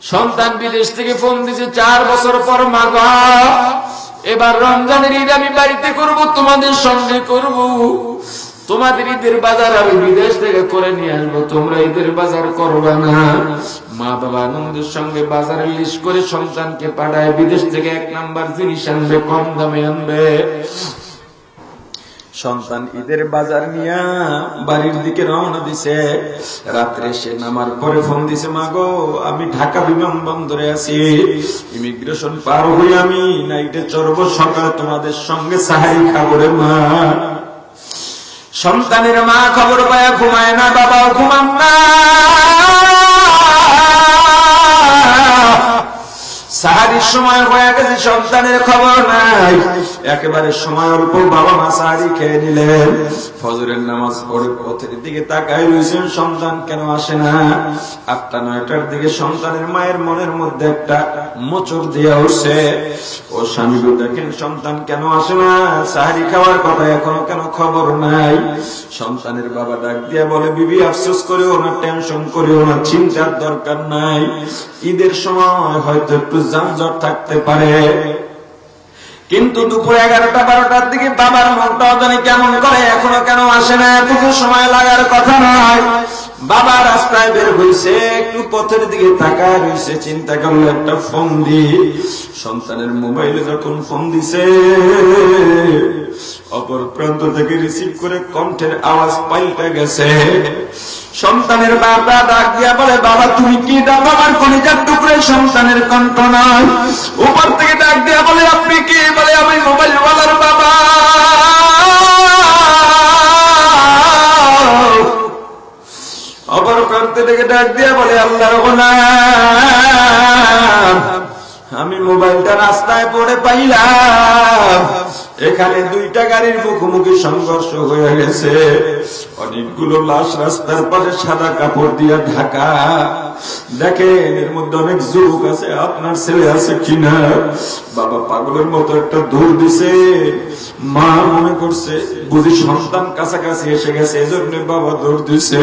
সন্তান বিদেশ থেকে ফোন দিছে 4 বছর পর, মা গো এবার রমজানের ঈদ আমি বাড়িতে করব, তোমাদের সঙ্গে করব, তোমাদের ঈদের বাজার আমি বিদেশ থেকে করে নিয়ে আসবো, তোমরা ঈদের বাজার করবা না। মা বাবা আনন্দের সঙ্গে বাজারের লিস্ট করে সন্তানকে পাঠায়, বিদেশ থেকে 1 নাম্বার জিনিস আনবে, কম দামে আনবে। সন্তান ঈদের বাজার নিয়ে বাড়ির দিকে রওনা দিছে। রাত্রে সে নামার পরে ফোন দিছে, মা গো আমি ঢাকা বিমানবন্দরে আছি, ইমিগ্রেশন পার হয়ে আমি নাইটে চড়বো, সকালে তোমাদের সঙ্গে সাহারি খাবো রে মা। সন্তানের মা খবর পায়া ঘুমায় না, বাবাও ঘুমান না। সাহারির সময় হয়ে গেছে, সন্তানের খবর নাই। একেবারে সময় অল্প, বাবা মা সাহারি খেয়ে নিলেন। ফজরের নামাজ পড়ে পথের দিকে তাকায় রয়েছেন, সন্তান কেন আসে না। 8টা-9টার দিকে সন্তানের মায়ের মনের মধ্যে একটা মোচড় দিয়ে উঠছে। ও স্বামী দেখেন সন্তান কেন আসে না, সাহারি খাওয়ার কথা এখনো কেন খবর নাই। সন্তানের বাবা ডাক দিয়া বলে, বিবি আফসোস করেও না, টেনশন করেও না, চিন্তার দরকার নাই। ঈদের সময় হয়তো একটু যানজট থাকতে পারে, কিন্তু দুপুর 11টা-12টার দিকে বাবার মনটা জানি কেমন করে, এখনো কেন আসে না, এতটুকু সময় লাগার কথা নয়। বাবা রাস্তায় বের হয়েছে, একটু পথের দিকে তাকায় রয়েছে, চিন্তা করলো একটা ফোন দি। সন্তানের মোবাইলে যখন ফোন দিছে, অপর প্রান্ত থেকে রিসিভ করে কণ্ঠের আওয়াজ পাল্টে গেছে। সন্তানের বাবা ডাক দিয়া বলে, বাবা তুমি কি দাও? বাবার কলিজার টুকরে সন্তানের কণ্ঠ নয়। উপর থেকে ডাক দিয়া বলে, আপনি কি? বলে, আমি মোবাইল ওয়ালার বাবা। অপর প্রান্ত থেকে ডাক দিয়া বলে, আল্লাহর গোলাম, আমি মোবাইলটা রাস্তায় পড়ে পাইলাম, এখানে 2টা গাড়ির মুখোমুখি সংঘর্ষ হয়ে গেছে, অনেকগুলো লাশ রাস্তার পাশে সাদা কাপড় দিয়ে ঢাকা। দেখেন এর মধ্যে অনেক যুবক আছে, আপনার ছেলে আছে কিনা? বাবা পাগলের মতো একটা দৌড় দিছে। মা মনে করছে বুঝি সন্তান কাছাকাছি এসে গেছে, এজন্য বাবা দৌড় দিছে।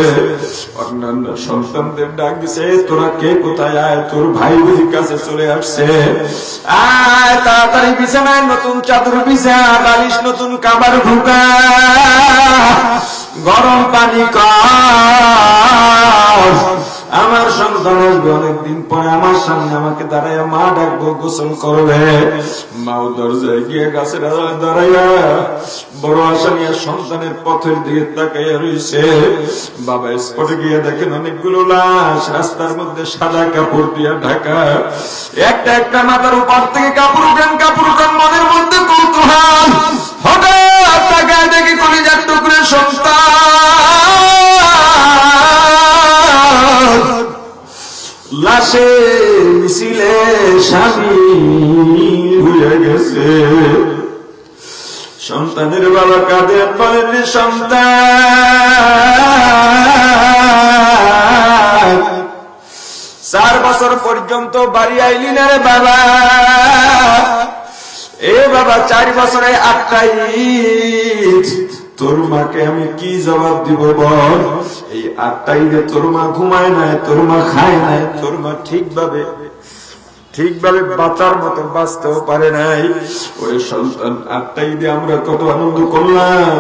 অন্যান্য সন্তানদের ডাক দিছে, তোরা কে কোথায়, আয়, তোর ভাই বুঝি কাছে চলে আসছে, আয় তাড়াতাড়ি বিছানায় নতুন চাদর বিছা, বালিশ নতুন কাবার ঢুকা, গরম পানি কর। আমার সন্তান আসবে অনেকদিন পরে, আমার সামনে আমাকে দাঁড়াইয়া মা ডাকবো, গোসল করবে। মাও দরজায় গিয়ে গাছের দাঁড়াইয়া বড় আশা নিয়ে সন্তানের পথের দিকে তাকাইয়া রয়েছে। বাবা স্পটে গিয়ে দেখেন অনেকগুলো লাশ রাস্তার মধ্যে সাদা কাপড় দিয়ে ঢাকা। একটা একটা মাথার উপর থেকে কাপড় উঠান, কাপড় উঠান, মনের মধ্যে কৌতূহল। হঠাৎ তাকায় দেখি কলিজার টুকরে সন্তান লাশে মিছিলে স্বামী হয়ে গেছে। সন্তানের বাবা কাঁদে, বলেন সন্তান 4 বছর পর্যন্ত বাড়ি আইলি না রে বাবা। এ বাবা 4 বছরে 8টা ঈদ, তোর মাকে আমি কি জবাব দিব বল? এই 8টা ঈদে তোর মা ঘুমায় নাই, তোর মা খায় নাই, তোর মা ঠিকভাবে বাঁচার মতো বাঁচতেও পারে নাই। ওই সন্তান 8টা ঈদে আমরা কত আনন্দ করলাম,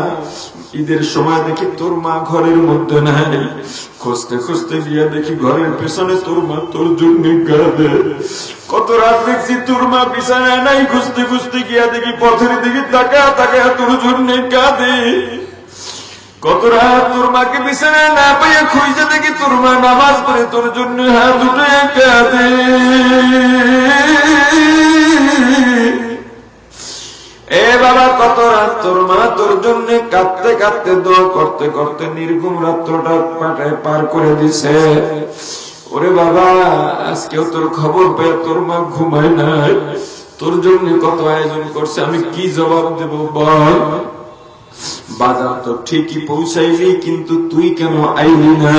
ঈদের সময় দেখি তোর মা ঘরের মধ্যে নাই, খুঁজতে খুঁজতে গিয়ে দেখি ঘরের পেছনে তোর মা তোর জন্য কাঁদে। কত রাত দেখছি তোর মা বিছানায় নাই, খুঁজতে খুঁজতে গিয়া দেখি পথের দিকে তাকা তাকা তোর জন্য কাঁদে। কত রাত তোর মাকে বিছানায় না পাইয়া খুঁজতে দেখি তোর মা নামাজ পড়ে তোর জন্য হাত উঠে কাঁদে। এ বাবা কত রাত তোর মা তোর জন্য কাঁদতে কাঁদতে দোয়া করতে করতে নির্ঘুম রাত্রটা পার করে দিছে। ওরে বাবা আজকেও তোর খবর পেয়ে তোর মা ঘুমায় নাই, তোর জন্য কত আয়োজন করছে, আমি কি জবাব দেব বল? বাজার তো ঠিকই পৌঁছাইলি, কিন্তু তুই কেন আইলি না?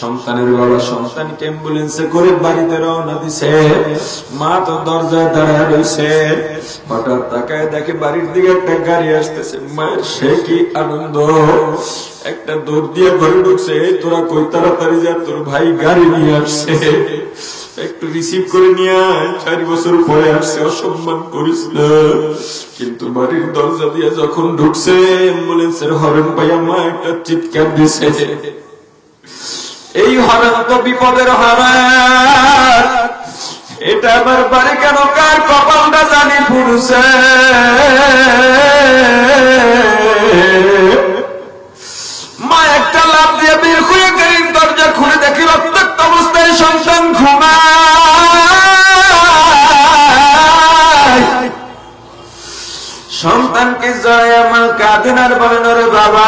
সন্তানের বাবা সন্তানকে অ্যাম্বুলেন্সে করে বাড়িতে রওনা দিছে। মা তো দরজায় দাঁড়ায় রয়েছে। হঠাৎ তাকায় দেখে বাড়ির দিকে একটা গাড়ি আসতেছে। মায়ের সে কি আনন্দ, একটা দৌড় দিয়ে ঘরে ঢুকছে। তোরা কই তাড়াতাড়ি যা, তোর ভাই গাড়ি নিয়ে আসছে। একটু রিসিভ করে নিয়ে 4 বছর পরে আসছে, অসম্মান করিস না। কিন্তু বাড়ির দরজা দিয়ে যখন ঢুকছে অ্যাম্বুলেন্সের হরেন পাইয়া মা একটা চিৎকার দিছে। এই হরেন তো বিপদের হরেন, এটা আমার বাড়ি কেন কার কপালটা জানি পুরুষে। মা একটা লাফ দিয়ে বের করে গাড়ির দরজা খুলে দেখি রক্তাক্ত অবস্থায় সন্তান ঘুমায়। সন্তানকে জয় আমার কাঁদেন আর বলেন, ওরে বাবা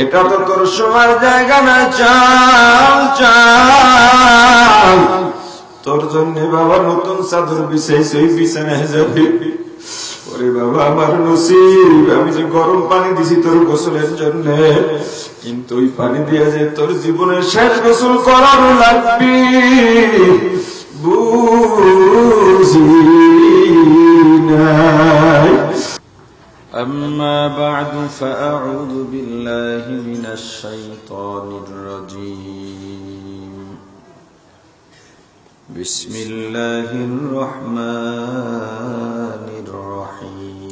এটা তো তোর শোয়ার জায়গা না, চল চল, তোর জন্য বাবা নতুন চাদর বিছাইছে, ওই বিছানায় যাবি। ওরে বাবা আমার নসিব, আমি যে গরম পানি দিছি তোর গোসলের জন্য, কিন্তু ওই পানি দিয়ে যে তোর জীবনের শেষ গোসল করানো লাগবে বুঝি নাই। أما بعد فأعوذ بالله من الشيطان الرجيم. بسم الله الرحمن الرحيم.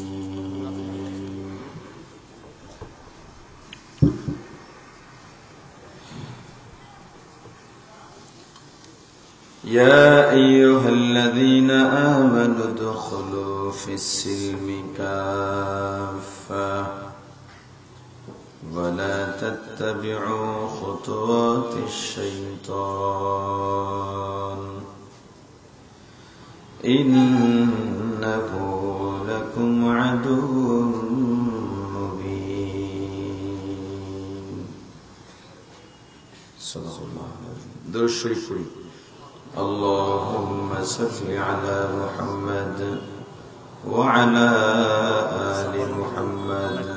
يا أيها الذين آمنوا ادخلوا في السلم كافة ولا تتبعوا خطوات الشيطان إنه لكم عدو مبين. صدق الله. درود شريف. اللهم صل على محمد وعلى آل محمد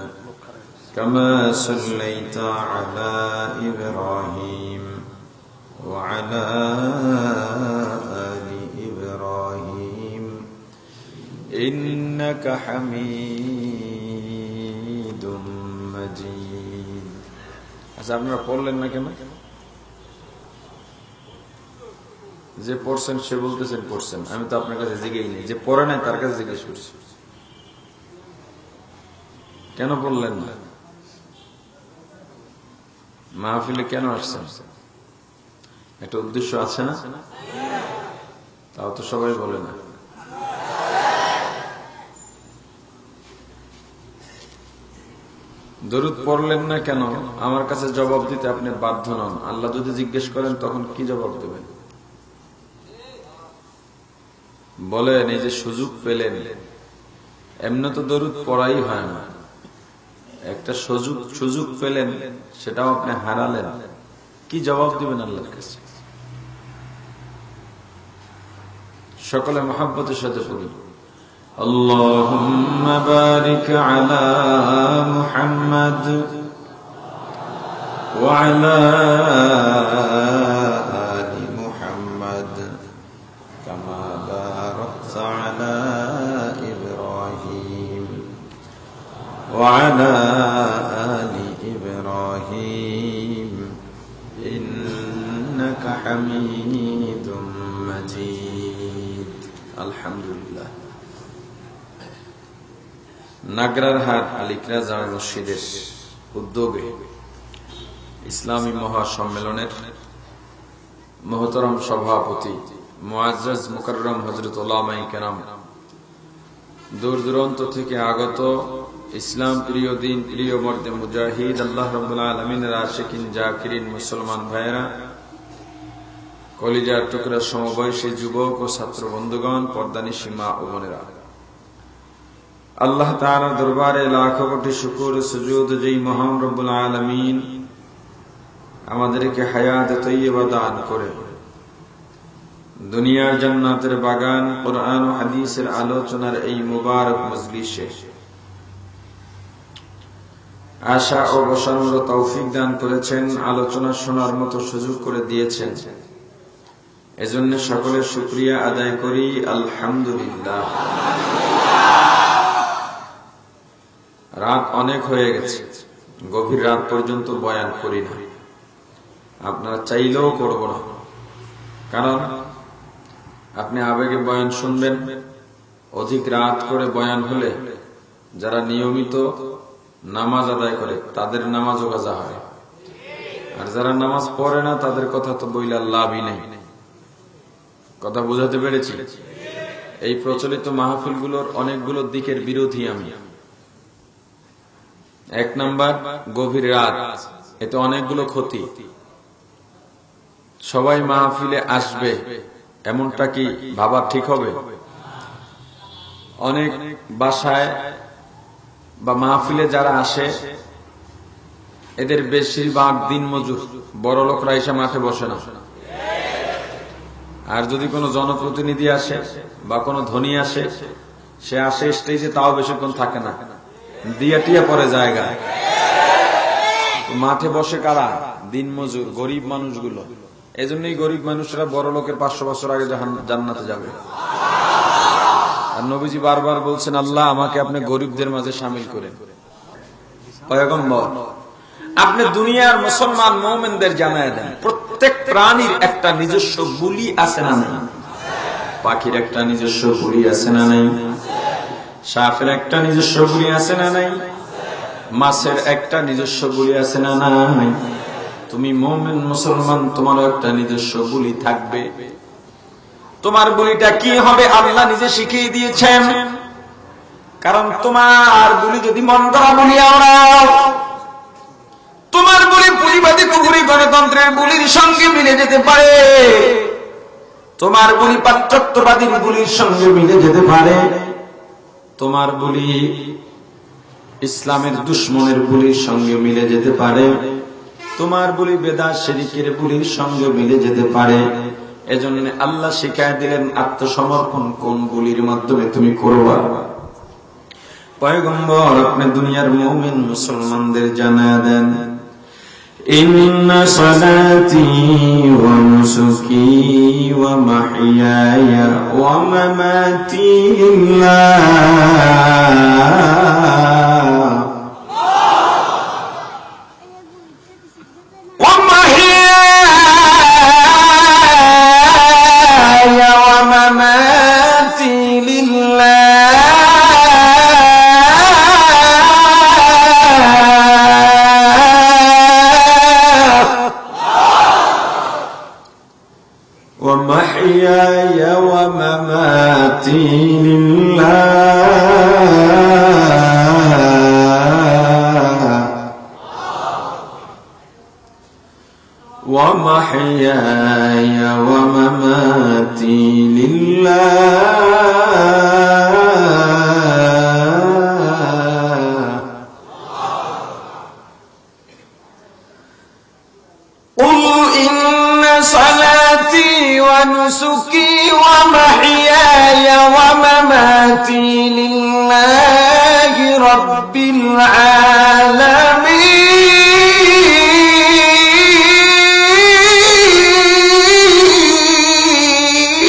كما صليت على إبراهيم وعلى آل إبراهيم إنك حميد مجيد. আচ্ছা আপনারা পড়লেন না কেন? যে পড়ছেন সে বলতেছেন পড়ছেন, আমি তো আপনার কাছে জিজ্ঞেই নেই, যে পড়ে নাই তার কাছে জিজ্ঞেস করছি কেন পড়লেন না, মাহফিলে কেন আসছেন? একটা উদ্দেশ্য আছে না? তাও তো সবাই বলে না। দরুদ পড়লেন না কেন আমার কাছে জবাব দিতে আপনি বাধ্য নন। আল্লাহ যদি জিজ্ঞেস করেন তখন কি জবাব দেবেন? বলেন এই যে সুযোগ পেলেন, এমনি তো দরুদ পড়াই হয় না, একটা সুযোগ পেলেন সেটাও আপনি হারালেন, কি জবাব দিবেন আল্লাহর কাছে? সকলে মহব্বতের সাথে পড়ি, আল্লাহুম্মা বারিক আলা মুহাম্মাদ ওয়া আলা আলি মুহাম্মাদ কামা বারাকতা আলা ইব্রাহিম ওয়া আলা আলি ইব্রাহিম ইন্নাকা হামিদুম মাজিদ। আলহামদুলিল্লাহ। নাগরার হাট আলিকরা জামে মসজিদের উদ্যোগে ইসলামী মহাসম্মেলনের মহতরম সভাপতি মুআজ্জাজ মুকাররম হযরত উলামায়ে কেরাম, দূর দূরান্ত থেকে আগত ইসলাম প্রিয়, দিন প্রিয়, মর্দে মুজাহিদ, আল্লাহ রাব্বুল আলামিনের আশিকিন জাকিরিন মুসলমান ভাইরা, কলিজার টুকরা সমবয়সী যুবক ও ছাত্র বন্ধুগণ, পর্দানিশী মা ও বোনেরা, আল্লাহ তাআলার দরবারে লাখো কোটি শুকর সুজুদ যেই মহান রব্বুল আলামিন আমাদেরকে হায়াত তৈয়বা দান করে দুনিয়ার জান্নাতের বাগান কোরআন ও হাদিসের আলোচনার এই মুবারক মজলিসে আশা ও বসানোর তৌফিক দান করেছেন, আলোচনা শোনার মতো সুযোগ করে দিয়েছেন। এজন্য সকলের শুকরিয়া আদায় করি, আলহামদুলিল্লাহ। রাত অনেক হয়ে গেছে, গভীর রাত পর্যন্ত বয়ান করি না। আপনারা চাইলেও করব না, কারণ আপনি আবেগে বয়ান শুনবেন, অধিক রাত করে বয়ান হলে যারা নিয়মিত নামাজ আদায় করে তাদের নামাজও কাজা হয়, আর যারা নামাজ পড়ে না তাদের কথা তো বইলে লাভই নেই। কথা বোঝাতে পেরেছি? এই প্রচলিত মাহফিলগুলোর অনেকগুলো দিকের বিরোধী আমি। এক নাম্বার, গভীর রাত, এতে অনেকগুলো ক্ষতি। সবাই মাহফিলে আসবে এমনটা কি ভাবা ঠিক হবে? অনেক বাসায় বা মাহফিলে যারা আসে এদের বেশিরভাগ দিন মজুর, বড় লোকরা এসে মাঠে বসে না। আর যদি কোনো জনপ্রতিনিধি আসে বা কোনো ধনী আসে, সে আসে স্টেজে, তাও বেশিক্ষণ থাকে না, দিয়া টিয়া পরে জায়গায়। মাঠে বসে কারা? দিন মজুর, গরিব মানুষগুলো। এজন্যই গরিব মানুষরা বড় লোকের 500 বছর আগে জান্নাতে যাবে। আর নবীজি বারবার বলছেন, আল্লাহ আমাকে আপনি গরিবদের মাঝে শামিল করেন। পয়গম্বর, আপনি দুনিয়ার মুসলমান মুমিনদের জানায় দেন, প্রত্যেক প্রাণীর একটা নিজস্ব বুলি আছে না নাই? পাখির একটা নিজস্ব বুলি আছে না নাই? সাপের একটা নিজস্ব বুলি আছে না নাই? মাছের একটা নিজস্ব বুলি আছে না নাই? তুমি মুমিন মুসলমান, তোমারও একটা নিজস্ব বুলি থাকবে। তোমার বলিটা কি হবে আল্লাহ নিজে শিখিয়ে দিয়েছেন। কারণ তোমার বলি যদি মন করা বলিয়া ওরাও, তোমার বলি পুঁজিবাদী কুহুরি গণতন্ত্রের বলির সঙ্গে মিলে যেতে পারে, তোমার বলি পাশ্চাত্যবাদীর বলির সঙ্গে মিলে যেতে পারে, তোমার বলি ইসলামের দুশ্মনের বলির সঙ্গে মিলে যেতে পারে, তোমার বলি বেদাত শিরকের বলির সঙ্গে মিলে যেতে পারে। এজন্য আল্লাহ শিখায় দিলেন আত্মসমর্পণ কোন বলির মাধ্যমে তুমি করবা। পয়গম্বর, আপনি দুনিয়ার মুমিন মুসলমানদের জানায় দেন, ইন্না সালাতি ওয়া নুসুকি ওয়া মাহইয়ায়া ওয়া মামাতি লিল্লাহ ومحياي ومماتي لله ومحياي ومماتي لله قل إن صلاتي ونسكي ومحياي ومماتي لله رب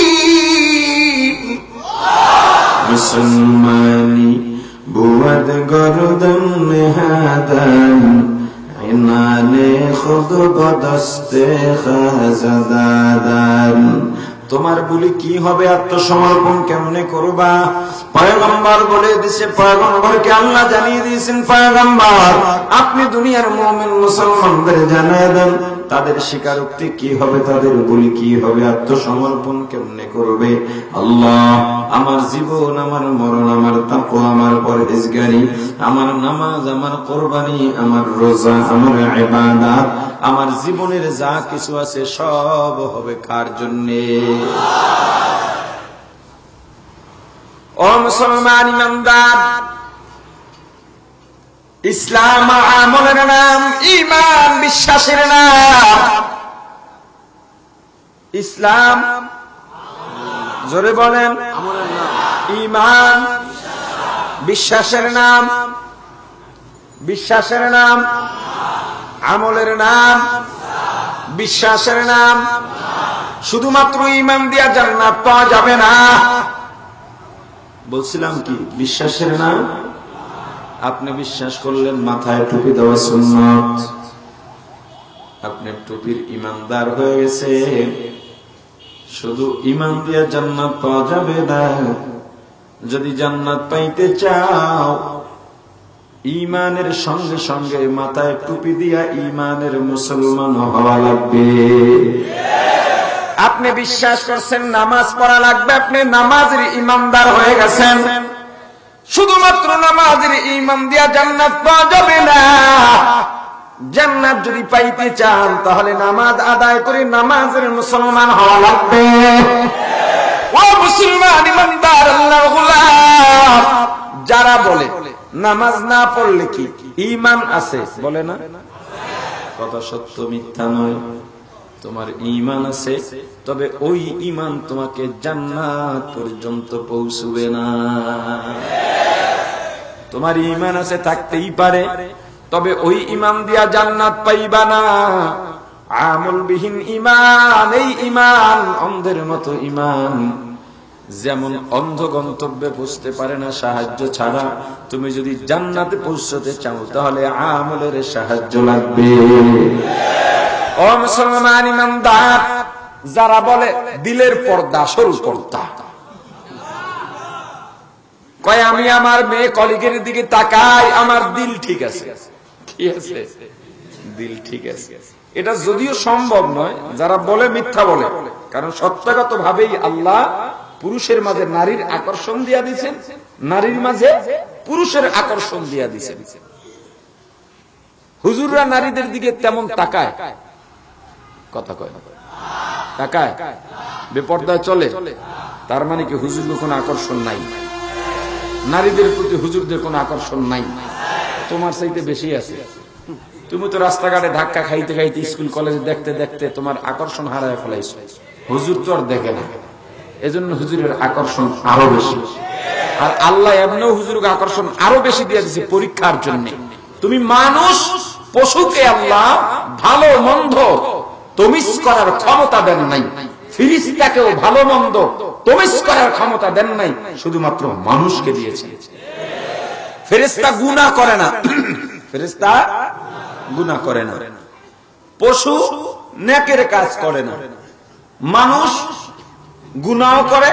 العالمين مسلماني بود گردن نهادن عنان خود بدست خزدادن তোমার বলি কি হবে, আত্মসমর্পণ কেমনে করবা? পয়গম্বর বলে দিছে, পয়গম্বরকে আল্লাহ জানিয়ে দিয়েছেন, পয়গম্বর আপনি দুনিয়ার মুমিন মুসলমানদের জানায় দেন তাদের স্বীকারোক্তি কি হবে, তাদের বলি কি হবে, আত্মসমর্পণ কেমনে করবে। আল্লাহ আমার জীবন, আমার মরণ, আমার তাকওয়া, আমার পরহেজগারি, আমার নামাজ, আমার কোরবানি, আমার রোজা, আমার ইবাদত, আমার জীবনের যা কিছু আছে সব হবে কার জন্যে? ও মুসলমান ইমানদার, ইসলাম আমলের নাম, ঈমান বিশ্বাসের নাম। ইসলাম জোরে বলেন, ঈমান বিশ্বাসের নাম, বিশ্বাসের নাম, আমলের নাম, বিশ্বাসের নাম। শুধুমাত্র ঈমান দিয়া জান্নাত পাওয়া যাবে না। বলছিলাম কি বিশ্বাসের নাম? আপনি বিশ্বাস করলেন মাথায় টুপি দেওয়া সুন্নাত, আপনি টুপির ইমানদার হয়ে গেছে, শুধু ইমান দিয়ে জান্নাত পাওয়া যাবে না। যদি জান্নাত পাইতে চাও, ইমানের সঙ্গে সঙ্গে মাথায় টুপি দিয়া ইমানের মুসলমান হওয়া লাগবে। আপনি বিশ্বাস করছেন নামাজ পড়া লাগবে, আপনি নামাজের ইমানদার হয়ে গেছেন। শুধুমাত্র নামাজের ইমান দিয়া জান্নাত পাওয়া যাবে না। জান্নাত যদি পাইতে চান, তাহলে নামাজ আদায় করে নামাজের মুসলমান হওয়া লাগবে। ও মুসলমান ইমানদার আল্লাহর গোলাম, যারা বলে নামাজ না পড়লে কি ঈমান আছে, বলে না? কথা সত্য মিথ্যা নয়। তোমার ঈমান আছে, তবে ওই ঈমান তোমাকে জান্নাত পর্যন্ত পৌঁছবে না। তোমার ঈমান আছে থাকতেই পারে, তবে ওই ঈমান দিয়া জান্নাত পাইবা না। আমলবিহীন ঈমান, এই ঈমান অন্ধের মতো ঈমান। যেমন অন্ধ গন্তব্যে পৌঁছতে পারে না সাহায্য ছাড়া, তুমি যদি জান্নাতে পৌঁছতে চাও তাহলে আমলের সাহায্য লাগবে। ও মুসলমান ইমানদার, যারা বলে দিলের পর্দা সরু পর্দা, কয় আমি আমার মেয়ে কলিগের দিকে তাকাই, আমার দিল ঠিক আছে। কি আছে? দিল ঠিক আছে। এটা যদিও সম্ভব নয়, যারা বলে মিথ্যা বলে। কারণ সত্যগত ভাবেই আল্লাহ পুরুষের মাঝে নারীর আকর্ষণ দিয়া দিয়েছেন, নারীর মাঝে পুরুষের আকর্ষণ দিয়া দিয়েছেন। হুজুররা নারীদের দিকে তেমন তাকায়, কথা কয় না, তাকায়, বেপর্দায় চলে। তার মানে কি হুজুরদের কোনো আকর্ষণ নাই? নারীদের প্রতি হুজুরদের কোনো আকর্ষণ নাই? তোমার চাইতে বেশি আছে। তুমি তো রাস্তাঘাটে ধাক্কা খাইতে খাইতে, স্কুল কলেজে দেখতে দেখতে তোমার আকর্ষণ হারায় ফেলাইছো। হুজুর তো আর দেখে না, এজন্য হুজুরের আকর্ষণ আরো বেশি। আর আল্লাহ এমনিও হুজুরকে আকর্ষণ আরো বেশি দিয়ে দিয়েছে পরীক্ষার জন্য। তুমি মানুষ, পশুকে আল্লাহ ভালো মন্দ তমিজ করার ক্ষমতা দেন নাই, ফিরিস্তাকেও ভালো মন্দ তমিজ করার ক্ষমতা দেন নাই, শুধুমাত্র মানুষকে দিয়েছেন। ফেরেশতা গুনাহ করে না, ফেরেশতা গুনাহ করে না। পশু নেকের কাজ করে না, মানুষ গুনাহ করে,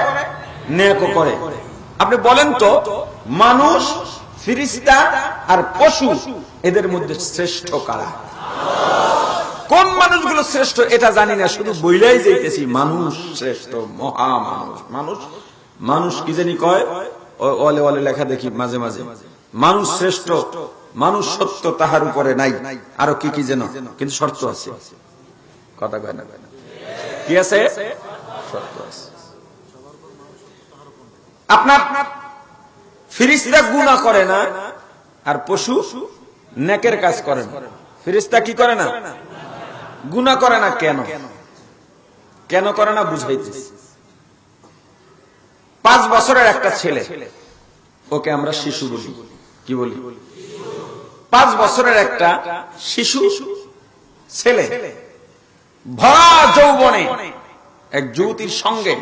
নেকও করে। আপনি বলেন তো, মানুষ, ফেরেশতা আর পশু, এদের মধ্যে শ্রেষ্ঠ কারা? কোন মানুষগুলো শ্রেষ্ঠ এটা জানি না, শুধু বইলাই যাইতেছি মানুষ শ্রেষ্ঠ, মহা মানুষ। মানুষ মানুষ কি জানি কয়, ওয়ালে ওয়ালে লেখা দেখি মাঝে মাঝে, মানুষ শ্রেষ্ঠ, মানুষ সত্য তাহার উপরে নাই, আরো কি কি যেন, কিন্তু শর্ত আছে। কথা কয় না, কি আছে? শর্ত আছে। আপনার ফেরেশতা গুনাহ করে না, আর পশু নেকের কাজ করে না। ফেরেশতা কি করে না? গুনাহ করে না। কেন কেন করে না বুঝাইতেছি। 5 বছরের একটা ছেলে, ওকে আমরা শিশু বলি। কি বলি? 5 বছরের একটা শিশু ছেলে ভরা যৌবনে এক যুবতীর সঙ্গে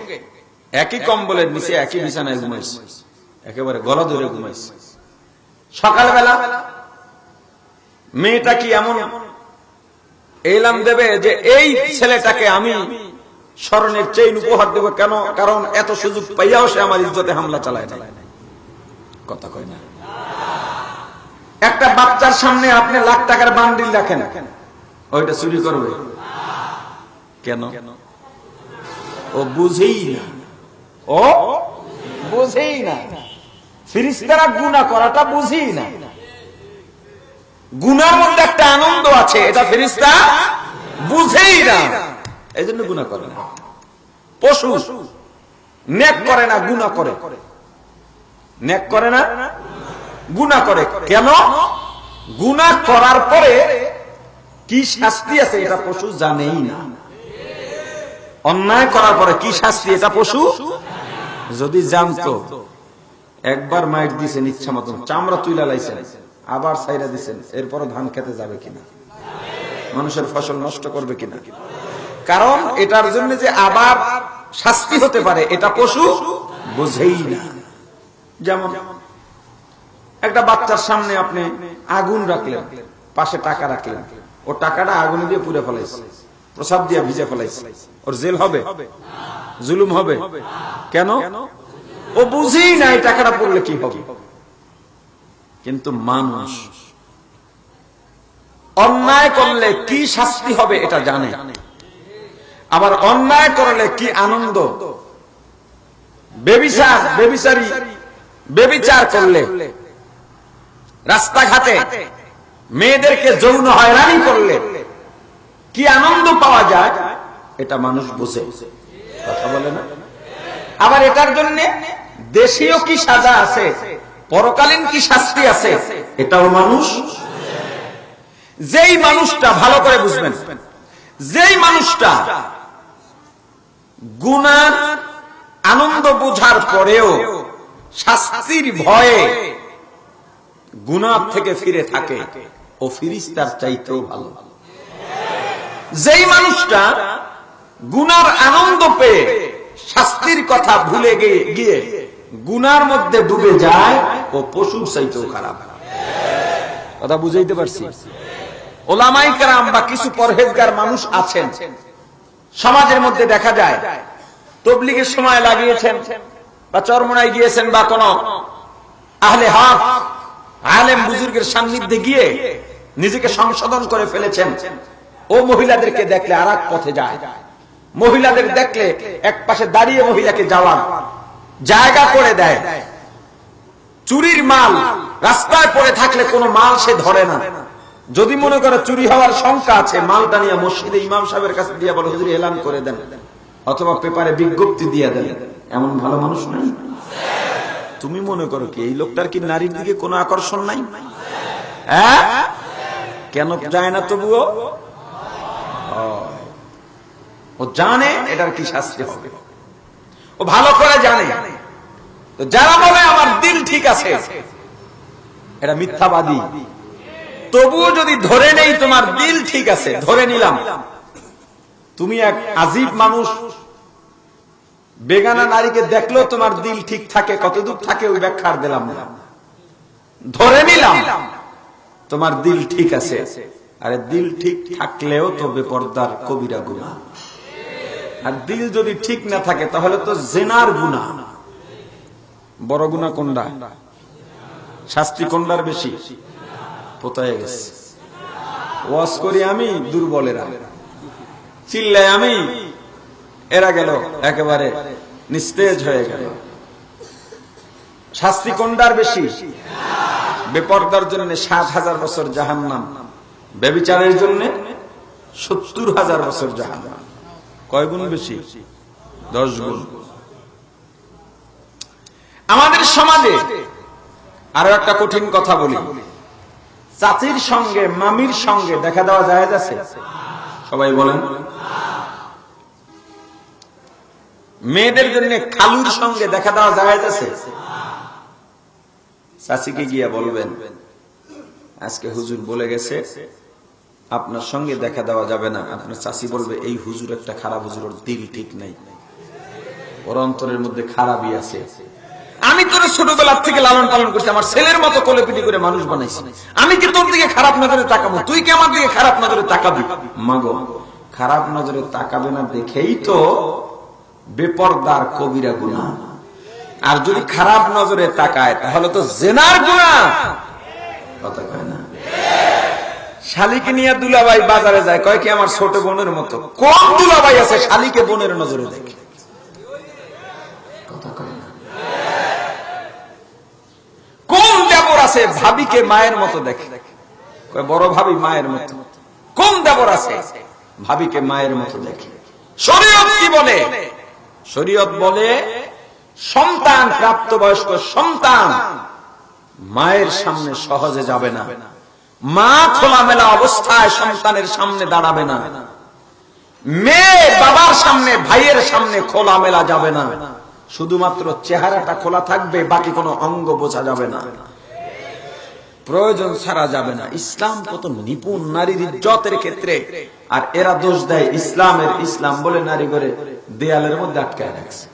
একই কম্বলের নিচে একই বিছানায় ঘুমাইছে, একেবারে গলা ধরে ঘুমাইছে। সকালবেলা মেয়েটা কি এমন এলাম দেবে যে এই ছেলেটাকে আমি স্মরণের চেইন উপহার দেব? কেন? কারণ এত সুযোগ পাইয়াও সে আমার ইজ্জতে হামলা চালায় না। কথা কয় না। একটা বাচ্চার সামনে আপনি লাখ টাকার বান্ডিল রাখেন, ওইটা চুরি করবে কেন? ও বুঝেই না, ও বুঝেই না। ফেরেশতারা গুনাহ করাটা বুঝেই না। গুনার মধ্যে একটা আনন্দ আছে, এটা ফেরেশতা বুঝেই না, এই জন্য গুনাহ করে না। পশু নেক করে না, গুনাহ করে। নেক করে না, গুনাহ করে। কেন? গুনাহ করার পরে কি শাস্তি আছে এটা পশু জানেই না। অন্যায় করার পরে কি শাস্তি এটা পশু যদি জানতো, একবার মাইট দিয়েছেন ইচ্ছা মতন, চামড়া তুইলা লাইছেন, আবার ছাইরা দিচ্ছেন, এরপরও ধান খেতে যাবে কিনা, মানুষের ফসল নষ্ট করবে কিনা? কারণ এটার জন্য যে আবার শাস্তি হতে পারে এটা পশু বোঝেই না। যেমন একটা বাচ্চার সামনে আপনি আগুন রাখলেন, পাশে টাকা রাখলেন, ও টাকাটা আগুনে দিয়ে পুড়ে ফেলাইছে, প্রসাদ দিয়ে ভিজে ফেলাইছে, ওর জেল হবে, জুলুম হবে। কেন? ও বুঝি না এই টাকাটা পড়লে কি হবে। কিন্তু মানুষ অন্যায় করলে কি শাস্তি হবে এটা জানে, আবার অন্যায় করলে কি আনন্দ। বেবিচার করলে, রাস্তাঘাটে মেয়েদেরকে যৌন হয়রানি করলে কি আনন্দ পাওয়া যায় এটা মানুষ বুঝে, কথা বলে না। আবার এটার জন্য দেশীয় কি সাজা আছে, পরকালীন কি শাস্তি আছে, এটাও মানুষ। যেই মানুষটা, ভালো করে বুঝবেন, যেই মানুষটা গুনার আনন্দ বোঝার পরেও শাস্তির ভয়ে গুনাহ থেকে ফিরে থাকে, ও ফিরিস্তার চাইতেও ভালো। যেই মানুষটা গুনার আনন্দ পেয়ে শাস্তির কথা ভুলে গিয়ে গুনার মধ্যে ডুবে যায়, ও পশুর চাইতেও খারাপ। কথা বুঝাইতে পারছি? ওলামায়ে কেরাম বা কিছু পরহেজগার মানুষ আছেন সমাজের মধ্যে, দেখা যায় তাবলীগের সময় লাগিয়েছেন বা চরমোনায় গিয়েছেন বা কোন আহলে হক আলেম বুজুর্গের সান্নিধ্যে গিয়ে নিজেকে সংশোধন করে ফেলেছেন। ও মহিলাদেরকে দেখলে আরেক পথে যায়, মহিলাদের দেখলে এক পাশে দাঁড়িয়ে মহিলাকে যাওয়ার জায়গা করে দেয়। চুরির মাল রাস্তায় পড়ে থাকলে কোনো মাল সে ধরে না, যদি মনে করে চুরি হওয়ার শঙ্কা আছে, মালটা নিয়ে মসজিদে ইমাম সাহেবের কাছে দিয়ে বলে হুজুর এলান করে দেন, অথবা পেপারে বিজ্ঞপ্তি দিয়ে দেন। এমন ভালো মানুষ নাই? তুমি মনে করো কি এই লোকটার কি নারীর দিকে কোনো আকর্ষণ নাই? হ্যাঁ, কেন যায় না তবুও? ও জানে এটার কি শাস্তি হবে, ও ভালো করে জানে। তো যারা বলে আমার দিল ঠিক আছে, এটা মিথ্যাবাদী। তবুও যদি ধরে নেই তোমার দিল ঠিক আছে, ধরে নিলাম তুমি এক আজীব মানুষ, বেগানা নারীকে দেখলেও তোমার দিল ঠিক থাকে, কতদূর থাকে ওই ব্যাখ্যা দিলাম না, ধরে নিলাম তোমার দিল ঠিক আছে। আরে দিল ঠিক থাকলেও তো বেপরদার কবিরা গুনাহ। আর দিল যদি ঠিক না থাকে তাহলে তো জিনার গুনাহ। বড় গুনাহ কোনটা? শাস্তি কোনটার বেশি? পোতায় গেছে। ওয়াজ করি আমি, দুর্বলেরা চিল্লায় আমি, এরা গেল একেবারে নিস্তেজ হয়ে গেল। শাস্তি কোনটার বেশি? বেপরদার জন্য ৭,০০০ বছর জাহান্নাম, ব্যভিচারের জন্য ৭০,০০০ বছর জাহান্নাম। কয় গুণ বেশি? ১০ গুণ। আমাদের সমাজে আরো একটা কঠিন কথা বলি, চাচির সঙ্গে মামির সঙ্গে দেখা দেওয়া জায়েজ আছে? সবাই বলেন। মেয়েদের জন্য খালুর সঙ্গে দেখা দেওয়া জায়েজ আছে? চাচিকে গিয়া বলবেন আজকে হুজুর বলে গেছে আপনার সঙ্গে দেখা দেওয়া যাবে না। আপনার চাচি বলবে এই হুজুর একটা খারাপ হুজুর, ওর দিল ঠিক নাই, ওর অন্তরের মধ্যে খারাপই আছে। আমি তোর ছোটবেলার থেকে লালন পালন করছি, আমার ছেলের মতো কোলেপিটি করে মানুষ বানাইছি, আমি কি তোর দিকে খারাপ নজরে তাকাবো? তুই কি আমার দিকে খারাপ নজরে তাকাবি? মাগো, খারাপ নজরে তাকাবে না দেখেই তো বেপরদার কবিরা গুনাহ। আর যদি খারাপ নজরে তাকায় তাহলে তো জিনার গুনাহ। কথা কয় না? শালিকে নিয়ে দুলাভাই বাজারে যায়, কয় কি আমার ছোট বোনের মতো। কোন দুলাভাই আছে শালিকে বোনের নজরে দেখে? কথা কয় না? কোন দেবর আছে ভাবিকে মায়ের মতো দেখে? কয় বড় ভাবি মায়ের মতো। কোন দেবর আছে ভাবিকে মায়ের মতো দেখে? শরীয়ত কি বলে? শরীয়ত বলে সন্তান, প্রাপ্তবয়স্ক সন্তান মায়ের সামনে সহজে যাবে না, মা খোলামেলা অবস্থায় সন্তানের সামনে দাঁড়াবে না, মেয়ে বাবার সামনে ভাইয়ের সামনে খোলামেলা যাবে না, শুধুমাত্র চেহারাটা খোলা থাকবে, বাকি কোনো অঙ্গ বোঝা যাবে না, প্রয়োজন ছাড়া যাবে না। ইসলাম কত নিপুণ নারীর ইজ্জতের ক্ষেত্রে, আর এরা দোষ দেয় ইসলামের, ইসলাম বলে নারী করে দেয়ালের মধ্যে আটকায় রাখছে।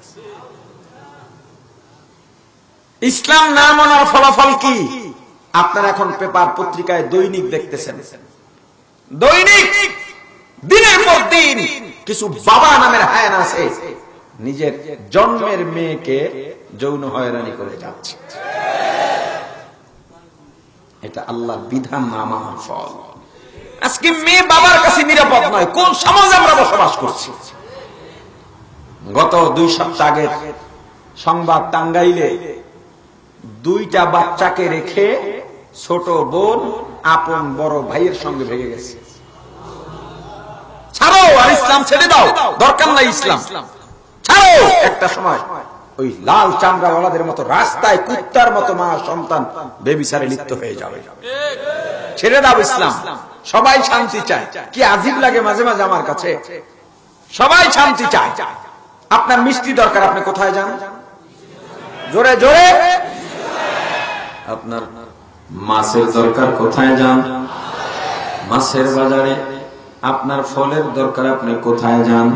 ইসলাম না মানার ফলাফল কি? আপনারা এখন পেপার পত্রিকায় দৈনিক দেখতেছেন, দৈনিক দিনের পর দিন কিছু বাবা নামের হায়ানা আছে নিজের জন্মের মেয়েকে যৌন হয়রানি করে যাচ্ছে। এটা আল্লাহর বিধান না মানার ফল। আজকে মেয়ে বাবার কাছে নিরাপদ নয়। কোন সমাজে আমরা বসবাস করছি? গত 2 সপ্তাহ আগে সংবাদ, টাঙ্গাইলে 2টা বাচ্চাকে রেখে ছোট বোন আপন বড় ভাইয়ের সঙ্গে ভেগে গেছে। ছাড়ো, আর ইসলাম ছেড়ে দাও, দরকার নাই ইসলাম, ছাড়ো। একটা সময় ওই লাল চামড়াওয়ালাদের মতো রাস্তায় কুত্তার মতো মা সন্তান বেবিচারে লিপ্ত হয়ে যাবে। ছেড়ে দাও ইসলাম। সবাই শান্তি চায়। কি আজীব লাগে মাঝে মাঝে আমার কাছে। সবাই শান্তি চায়। আপনার মিষ্টি দরকার, আপনি কোথায় যান? জোরে জোরে। আপনার মাছের দরকার, কোথায় যান? মাছের বাজারে। আপনার ফলের দরকার, আপনি কোথায় যান?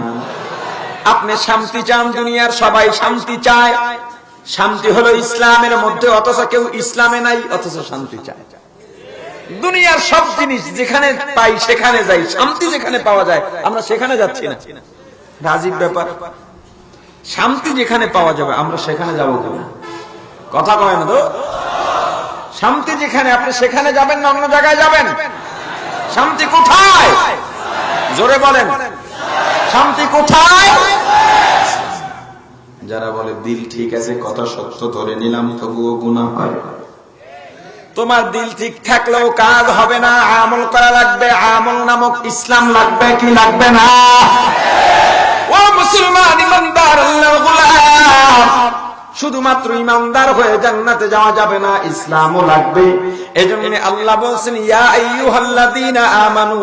আপনি শান্তি চান, দুনিয়ার সবাই শান্তি চায়। শান্তি হলো ইসলামের মধ্যে, অথচ কেউ ইসলামে নাই, অথচ শান্তি চায়। দুনিয়ার সব জিনিস যেখানে পাই সেখানে যাই, শান্তি যেখানে পাওয়া যায় আমরা সেখানে যাচ্ছি না। রাজীব ব্যাপার। শান্তি যেখানে পাওয়া যাবে আমরা সেখানে যাবো কিনা? কথা কয় না তো? শান্তি যেখানে, আপনি সেখানে যাবেন না অন্য জায়গায় যাবেন? শান্তি কোথায়? জোরে বলেন, শান্তি কোথায়? যারা বলে দিল ঠিক আছে, কথা সত্য ধরে নিলাম, তবুও গুনাহ হয়। তোমার দিল ঠিক থাকলেও কাজ হবে না, আমল করা লাগবে। আমল নামক ইসলাম লাগবে কি লাগবে না? ও মুসলমান, ইমানদার আল্লাহর গোলাম, শুধুমাত্র ইমানদার হয়ে জান্নাতে যাওয়া যাবে না, ইসলামও লাগবে। এজন্য আল্লাহ বলেন, ইয়া আইয়ুহাল্লাযীনা আমানু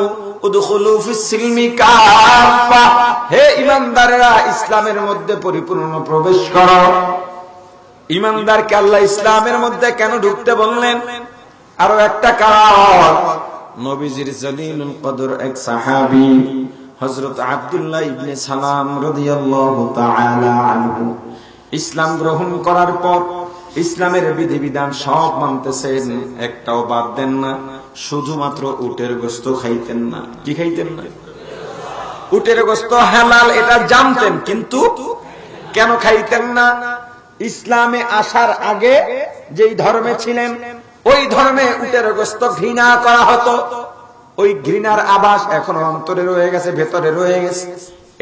উদখুলু ফিস-সিলমি কাফা, হে ইমানদাররা ইসলামের মধ্যে পরিপূর্ণ প্রবেশ করো। ইমানদারকে আল্লাহ ইসলামের মধ্যে কেন ঢুকতে বললেন? আরো একটা কারণ, নবীজির জলিলুল কদর এক সাহাবী হযরত আব্দুল্লাহ ইবনে সালাম রাদিয়াল্লাহু তাআলা আনহু ইসলাম গ্রহণ করার পর ইসলামের বিধিবিধান সব মানতেছেন, একটাও বাদ দেন না। শুধুমাত্র উটের গোশত খাইতেন না। কি খাইতেন না? উটের গোশত হালাল এটা জানতেন, কিন্তু কেন খাইতেন না? ইসলামে আসার আগে যেই ধর্মে ছিলেন ওই ধর্মে উটের গোশত ঘৃণা করা হতো। ওই ঘৃণার আভাস এখনো অন্তরে রয়ে গেছে, ভেতরে রয়ে গেছে।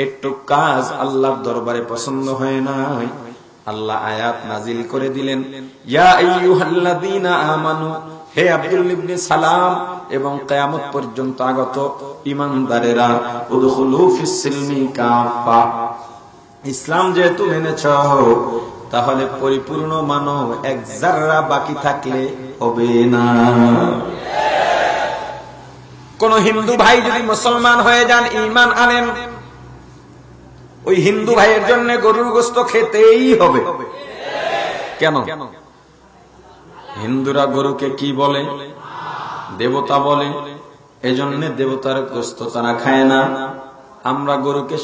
একটু কাজ আল্লাহর দরবারে পছন্দ হয় নাই। আল্লাহ আয়াত নাজিল করে দিলেন, ইয়া আইয়ুহাল্লাযীনা আমানু, হে আব্দুল্লাহ ইবনে সালাম এবং কিয়ামত পর্যন্ত আগত ঈমানদারেরা, উদখুলু ফিস-সিলমি কাফা, ইসলাম যেহেতু মেনেছো তাহলে পরিপূর্ণ মানো, এক যাররা বাকি থাকলে হবে না। কোন হিন্দু ভাই যদি মুসলমান হয়ে যান, ঈমান আনেন, ওই হিন্দু ভাইয়ের জন্য গরুর গোশত খেতেই হবে। কেন? হিন্দুরা গরুকে কি বলে? দেবতা বলে। এজন্য দেবতার গোশত তারা খায় না। আমরা গরুকে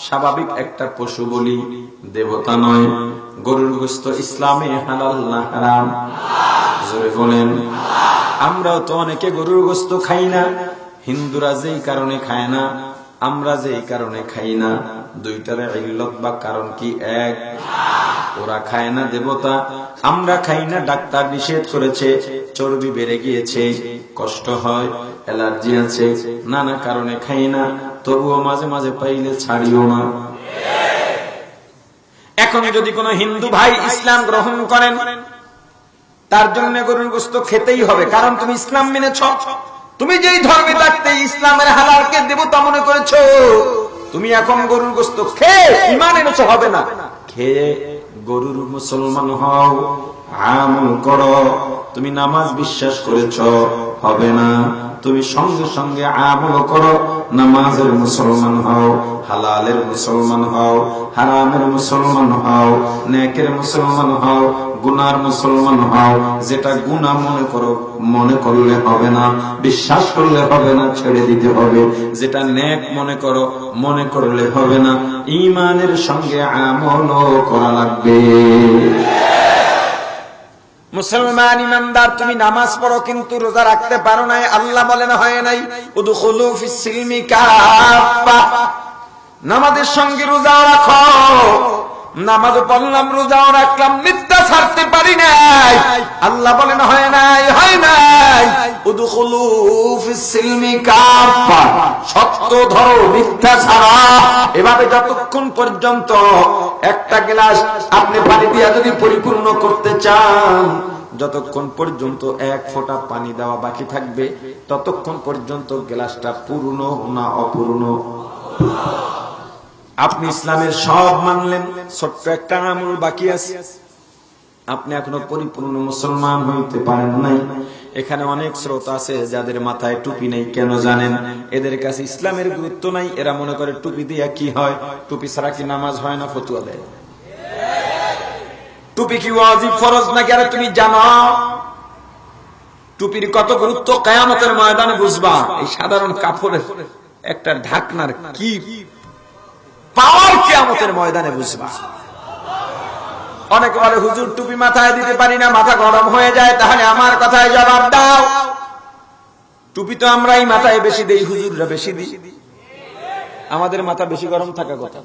স্বাভাবিক একটা পশু বলি, দেবতা নয়। গরুর গোশত ইসলামে হালাল না হারাম? জোরে বলেন। আমরাও তো অনেকে গরুর গোশত খাই না। হিন্দুরা যেই কারণে খায় না, আমরা যেই কারণে খাই না, দুইটার ইল্লত বা কারণ কি এক? ওরা খায় না দেবতা, আমরা খাই না ডাক্তার নিষেধ করেছে, চর্বি বেড়ে গিয়েছে, কষ্ট হয়, অ্যালার্জি আছে, নানা কারণে খাই না। তবুও মাঝে মাঝে পাইলে ছাড়িও না। এখন যদি কোনো হিন্দু ভাই ইসলাম গ্রহণ করেন, তার জন্য গরুর গোশত খেতেই হবে, কারণ তুমি ইসলাম মেনেছ। তুমি যেই ধর্মে থাকতে ইসলামের হালালকে দেবতা মনে করেছো, তুমি এখন গরুর গোশত খেয়ে ঈমান এনেছো, হবে না। খেয়ে গরুর মুসলমান হও, আমল করো। তুমি নামাজ বিশ্বাস করেছ, হবে না। তুমি সঙ্গে সঙ্গে আমল করো, নামাজের মুসলমান হও, হালালের মুসলমান হও, হারামের মুসলমান হও, নেকের মুসলমান হও, গুনার মুসলমান হও। যেটা গুনাহ মনে করলে হবে না, বিশ্বাস করলে হবে না, ছেড়ে দিতে হবে। যেটা নেক মনে করলে হবে না, ঈমানের সঙ্গে আমলও করা লাগবে। মুসলমান ইমানদার, তুমি নামাজ পড়ো কিন্তু রোজা রাখতে পারো নাই। আল্লাহ বলেন হয় নাই, উদখুলু ফিস সিলমি কাফা, নামাজের সঙ্গে রোজাও রাখো। নামাজও পড়লাম, রোজাও রাখলাম, মিথ্যা ছাড়তে পারি নাই। আল্লাহ বলেন হয় নাই, হয় নাই। উদখুলু ফিস সিলমি কাফা, সত্য ধরো, মিথ্যা ছাড়া। এভাবে যতক্ষণ পর্যন্ত একটা গ্লাস আপনি পানি দিয়ে যদি পরিপূর্ণ করতে চান, যতক্ষণ পর্যন্ত এক ফোঁটা পানি দেওয়া বাকি থাকবে, ততক্ষণ পর্যন্ত গ্লাসটা পূর্ণ না অপূর্ণ। আপনি ইসলামের সব মানলেন, ছোট্ট একটা আমল বাকি আছে, আপনি এখনো পরিপূর্ণ মুসলমান হইতে পারেন নাই। এখানে অনেক শ্রোতা আছে যাদের মাথায় টুপি নেই। কেন জানেন? এদের কাছে ইসলামের গুরুত্ব নাই। এরা মনে করে টুপি দিয়ে কি হয়, টুপি ছাড়া কি নামাজ হয় না, ফতুয়া দেয়। টুপি কি ওয়াজিব ফরজ নাকি? আরে তুমি জানো টুপির কত গুরুত্ব? কিয়ামতের ময়দানে বুঝবা। এই সাধারণ কাপড়ের একটা ঢাকনার কি পাওয়ার কিয়ামতের ময়দানে বুঝবা। অনেকে বলে হুজুর টুপি মাথায় দিতে পারি না, মাথা গরম হয়ে যায়। তাহলে আমার কথায় জবাব দাও, টুপি তো আমরাই মাথায় বেশি দেই, হুজুররা বেশি দিই। আমাদের মাথা বেশি গরম থাকা কথা।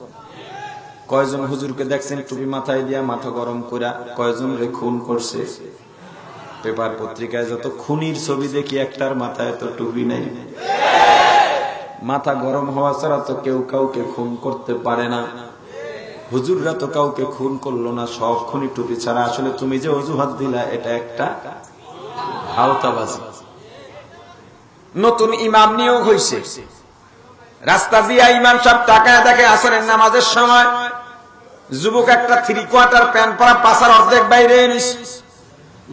কয়জন হুজুরকে দেখছেন টুপি মাথায় দিয়া মাথা গরম করে কয়জন রে খুন করছে? পেপার পত্রিকায় যত খুনির ছবি দেখি, একটার মাথায় তো টুপি নাই। মাথা গরম হওয়া ছাড়া তো কেউ কাউকে খুন করতে পারে না। হুজুররা তো কাউকে খুন করলো না, সব খুনি টুপি ছাড়া। আসলে তুমি যে অজুহাত দিলা, এটা একটা আওতাবাজি। নতুন ইমাম নিয়োগ হয়েছে, রাস্তা দিয়া ইমাম সাহেব তাকায় দেখে আসরের নামাজের সময় যুবক একটা 3/4 প্যান্ট পরা, পাছার অর্ধেক বাইরে এনেছে,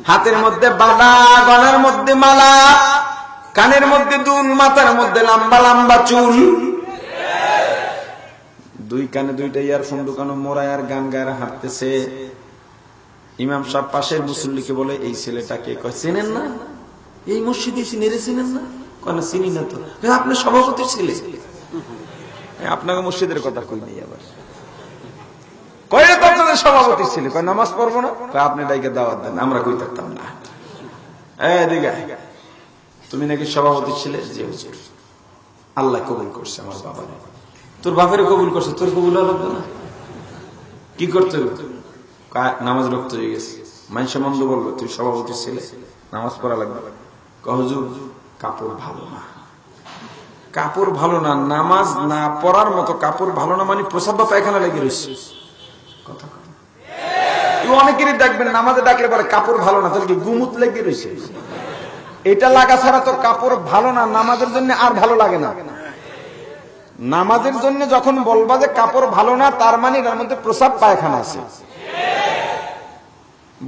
হাতের মধ্যে বাঁধা, গলার মধ্যে মালা, কানের মধ্যে দুল, মাথার মধ্যে লম্বা লম্বা চুল, দুই কানে দুইটা ইয়ারফোন ঢুকানো, মোড়ায় আর গান গায়ে হাঁটতেছে। ইমাম সাহেব পাশের মুসল্লিকে বলে, এই ছেলেটাকে কয় চেনেন না? এই মসজিদে চিনেন না? কয় না, চিনি না তো। আপনি সভাপতির ছেলে? আপনাকে মসজিদের কথা কই নেই। আবার কয় আপনাদের সভাপতির ছেলে? কয় নামাজ পড়বো না? আপনি ডাইকে দাওয়াত দেন, আমরা কই থাকতাম না। এদিকে তুমি নাকি সভাপতির ছেলে? যে হুজুর, আল্লাহ কবুল করছে আমার বাবারে। তোর বাপের কবুল করছে, তোর কবুল হলো না? কি করতে হবে? নামাজ রক্ত হয়ে গেছে, মানুষ মন্দ বলবে তুই সভাপতির ছেলে, নামাজ পড়া লাগবে। হুজুর কাপড় ভালো না, কাপড় ভালো না, নামাজ না পড়ার মতো কাপড় ভালো না, মানে প্রসাব বা পায়খানা লেগে রয়েছে। কথা অনেকেরই দেখবেন নামাজে ডাকলে বলে কাপড় ভালো না, তাহলে কি গুমুত লেগে রয়েছে? এটা লাগা ছাড়া তো কাপড় ভালো না, নামাজের জন্য আর ভালো লাগে না। নামাজের জন্য যখন বলবা যে কাপড় ভালো না, তার মানে এর মধ্যে প্রসাব পায়খানা আছে।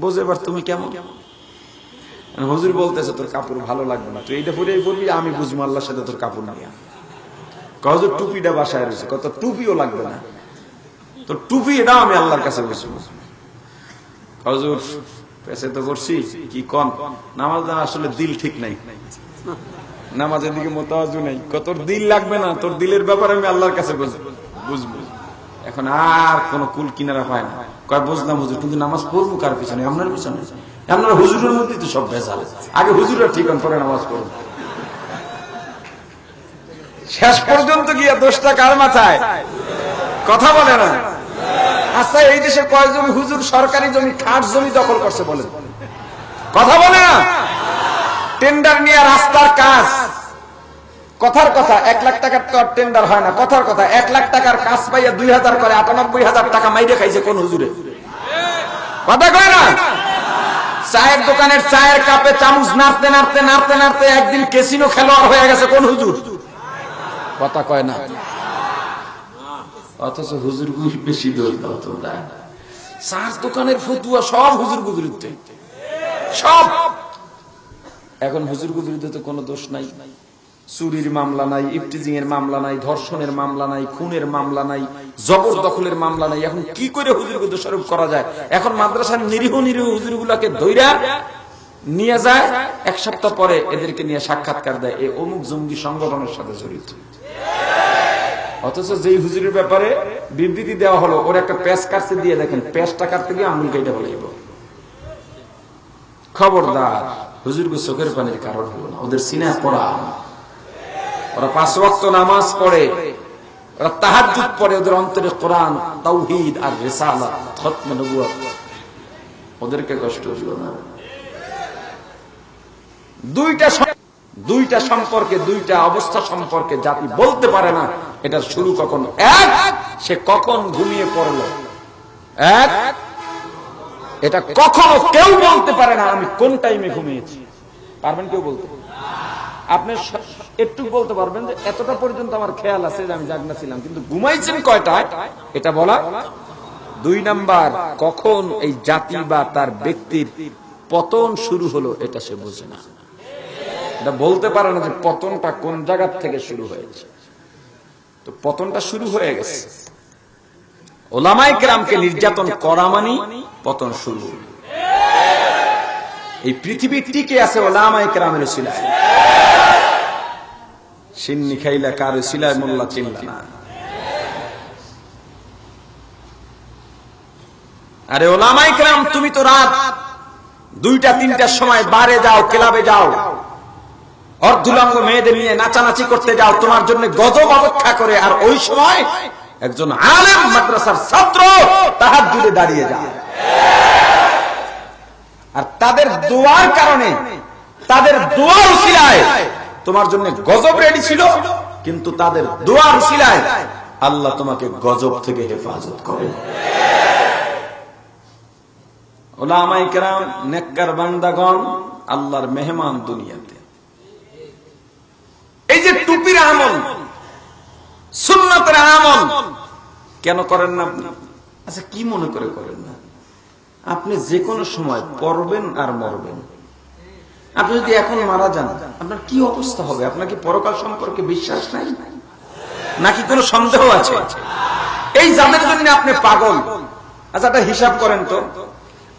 বুঝে এবার তুমি কেমন? হুজুর বলতেছে তোর কাপড় ভালো লাগবে না, তুই এইটা পরে বলবি আমি বুঝবো আল্লাহর সাথে তোর কাপড় না। হুজুর টুপিটা বাসায় রয়েছে, কত টুপিও লাগবে না, তোর টুপি এটাও আমি আল্লাহর কাছে বুঝবো। হুজুর পেছে তো করছি কি কন, নামাজ আসলে দিল ঠিক নাই, নামাজের দিকে মোতাওয়াজ্জু নাই। কত দিল লাগবে না, তোর দিলের ব্যাপারে আমি আল্লাহর কাছে বুঝবো। এখন আর কোন কুল কিনারা পায় না। কয় বুঝলাম হুজুর, কিন্তু নামাজ পড়বো কার পিছনে? আপনার পিছনে। আপনার হুজুরের মধ্যে তো সব ভেজাল। আগে হুজুররা ঠিক পরে নামাজ পড়ুন। শেষ পর্যন্ত গিয়া দোষটা কার মাথায়? কথা বলে না। আচ্ছা এই দেশে কয়েকজন হুজুর সরকারি জমি, খাস জমি দখল করছে বলেন? কথা বলে না। টেন্ডার নিয়ে রাস্তার কাজ, কথার কথা 1 লাখ টাকার তো টেন্ডার হয় না, কথার কথা 1 লাখ টাকার কাজ পাইয়া 2000 করে 98,000 টাকা মাইরে খাইছে কোন হুজুরে? কথা কয় না। চায়ের দোকানের চায়ের কাপে চামচ নাড়তে নাড়তে নাড়তে নাড়তে একদিন ক্যাসিনো খেলোয়াড় হয়ে গেছে কোন হুজুর? কথা কয় না। অথচ হুজুর গুলি বেশি দোষ দাও তোমরা। চার দোকানের ফতুয়া সব হুজুর বিরুদ্ধে, সব। এখন হুজুর বিরুদ্ধে তো কোনো দোষ নাই, চুরির মামলা নাই, ইফটিজিং এর মামলা নাই, ধর্ষণের মামলা নাই, খুনের মামলা নাই, জবরদখলের মামলা নাই। এখন কি করে হুজুরকে দোষারোপ করা যায়? এখন মাদ্রাসার নিরীহ নিরীহ হুজুরগুলোকে ধইরা নিয়ে যায়, 1 সপ্তাহ পরে এদেরকে নিয়ে সাক্ষাৎকার দেয়, এই অমুক জঙ্গি সংগঠনের সাথে জড়িত। অথচ যেই হুজুরের ব্যাপারে বিবৃতি দেওয়া হলো, ওর একটা প্যাচ কাটতে দিয়ে দেখেন, প্যাচটা কাটতে গিয়ে আঙুল কেটে ফেলাইব। খবরদার হুজুরকে চোখের পানির কারণ হলো না। ওদের সিনায় পড়া, ওরা 5 ওয়াক্ত নামাজ পড়ে, ওরা তাহাজ্জুদ পড়ে, ওদের অন্তরে কোরআন, তাওহীদ আর রিসালাত, খতমে নবুয়ত। ওদেরকে কষ্ট দিও না। দুইটা সম্পর্কে, দুইটা অবস্থা সম্পর্কে জাতি বলতে পারে না এটার শুরু কখন। এক, সে কখন ঘুমিয়ে পড়লো। এক, এটা কখনো কেউ বলতে পারে না আমি কোন টাইমে ঘুমিয়েছি। পারবেন কেউ বলতে? আপনি একটু বলতে পারবেন যে এতটা পর্যন্ত আমার খেয়াল আছে যে আমি জাগনা ছিলাম, কিন্তু ঘুমাইছেন কয়টায় এটা বলা। 2 নাম্বার, কখন এই জাতি বা তার ব্যক্তির পতন শুরু হলো এটা সে বোঝে না। এটা বলতে পারে না যে পতনটা কোন জায়গা থেকে শুরু হয়েছে। তো পতনটা শুরু হয়ে গেছে। ওলামায়ে কেরামকে নির্যাতন করা মানে পতন শুরু। এই পৃথিবী টিকে আছে ওলামায়ে কেরামের উসিলায়। সিন্নি খাইলা কার উসিলায় মোল্লা চিনলা না। আরে ওলামায়ে কেরাম, তুমি তো রাত 2টা-3টার সময় বারে যাও, ক্লাবে যাও, অর্ধুলঙ্গ মেয়েদের নিয়ে নাচানাচি করতে যাও, তোমার জন্য গজব অপেক্ষা করে। আর ওই সময় একজন আলেম মাদ্রাসার ছাত্র তাহাজ্জুদে দাঁড়িয়ে যায়। আর তাদের দোয়ার কারণে, তাদের দোয়ার উসিলায় তোমার জন্য গজব রেডি ছিল, কিন্তু তাদের দোয়ার উসিলায় আল্লাহ তোমাকে গজব থেকে হেফাজত করে। উলামায়ে কেরাম নেককার বান্দাগণ আল্লাহর মেহমান দুনিয়াতে। এই যে টুপির আমল, সুন্নাতের আমল কেন করেন না আপনি? আচ্ছা, কি মনে করে করেন না? আপনি যে কোনো সময় পড়বেন আর মরবেন। আপনি যদি এখন মারা যান আপনার কি অবস্থা হবে? আপনার কি পরকাল সম্পর্কে বিশ্বাস নাই, নাকি কোনো সন্দেহ আছে? এই যাদের জন্য আপনি পাগল। আচ্ছা, একটা হিসাব করেন তো,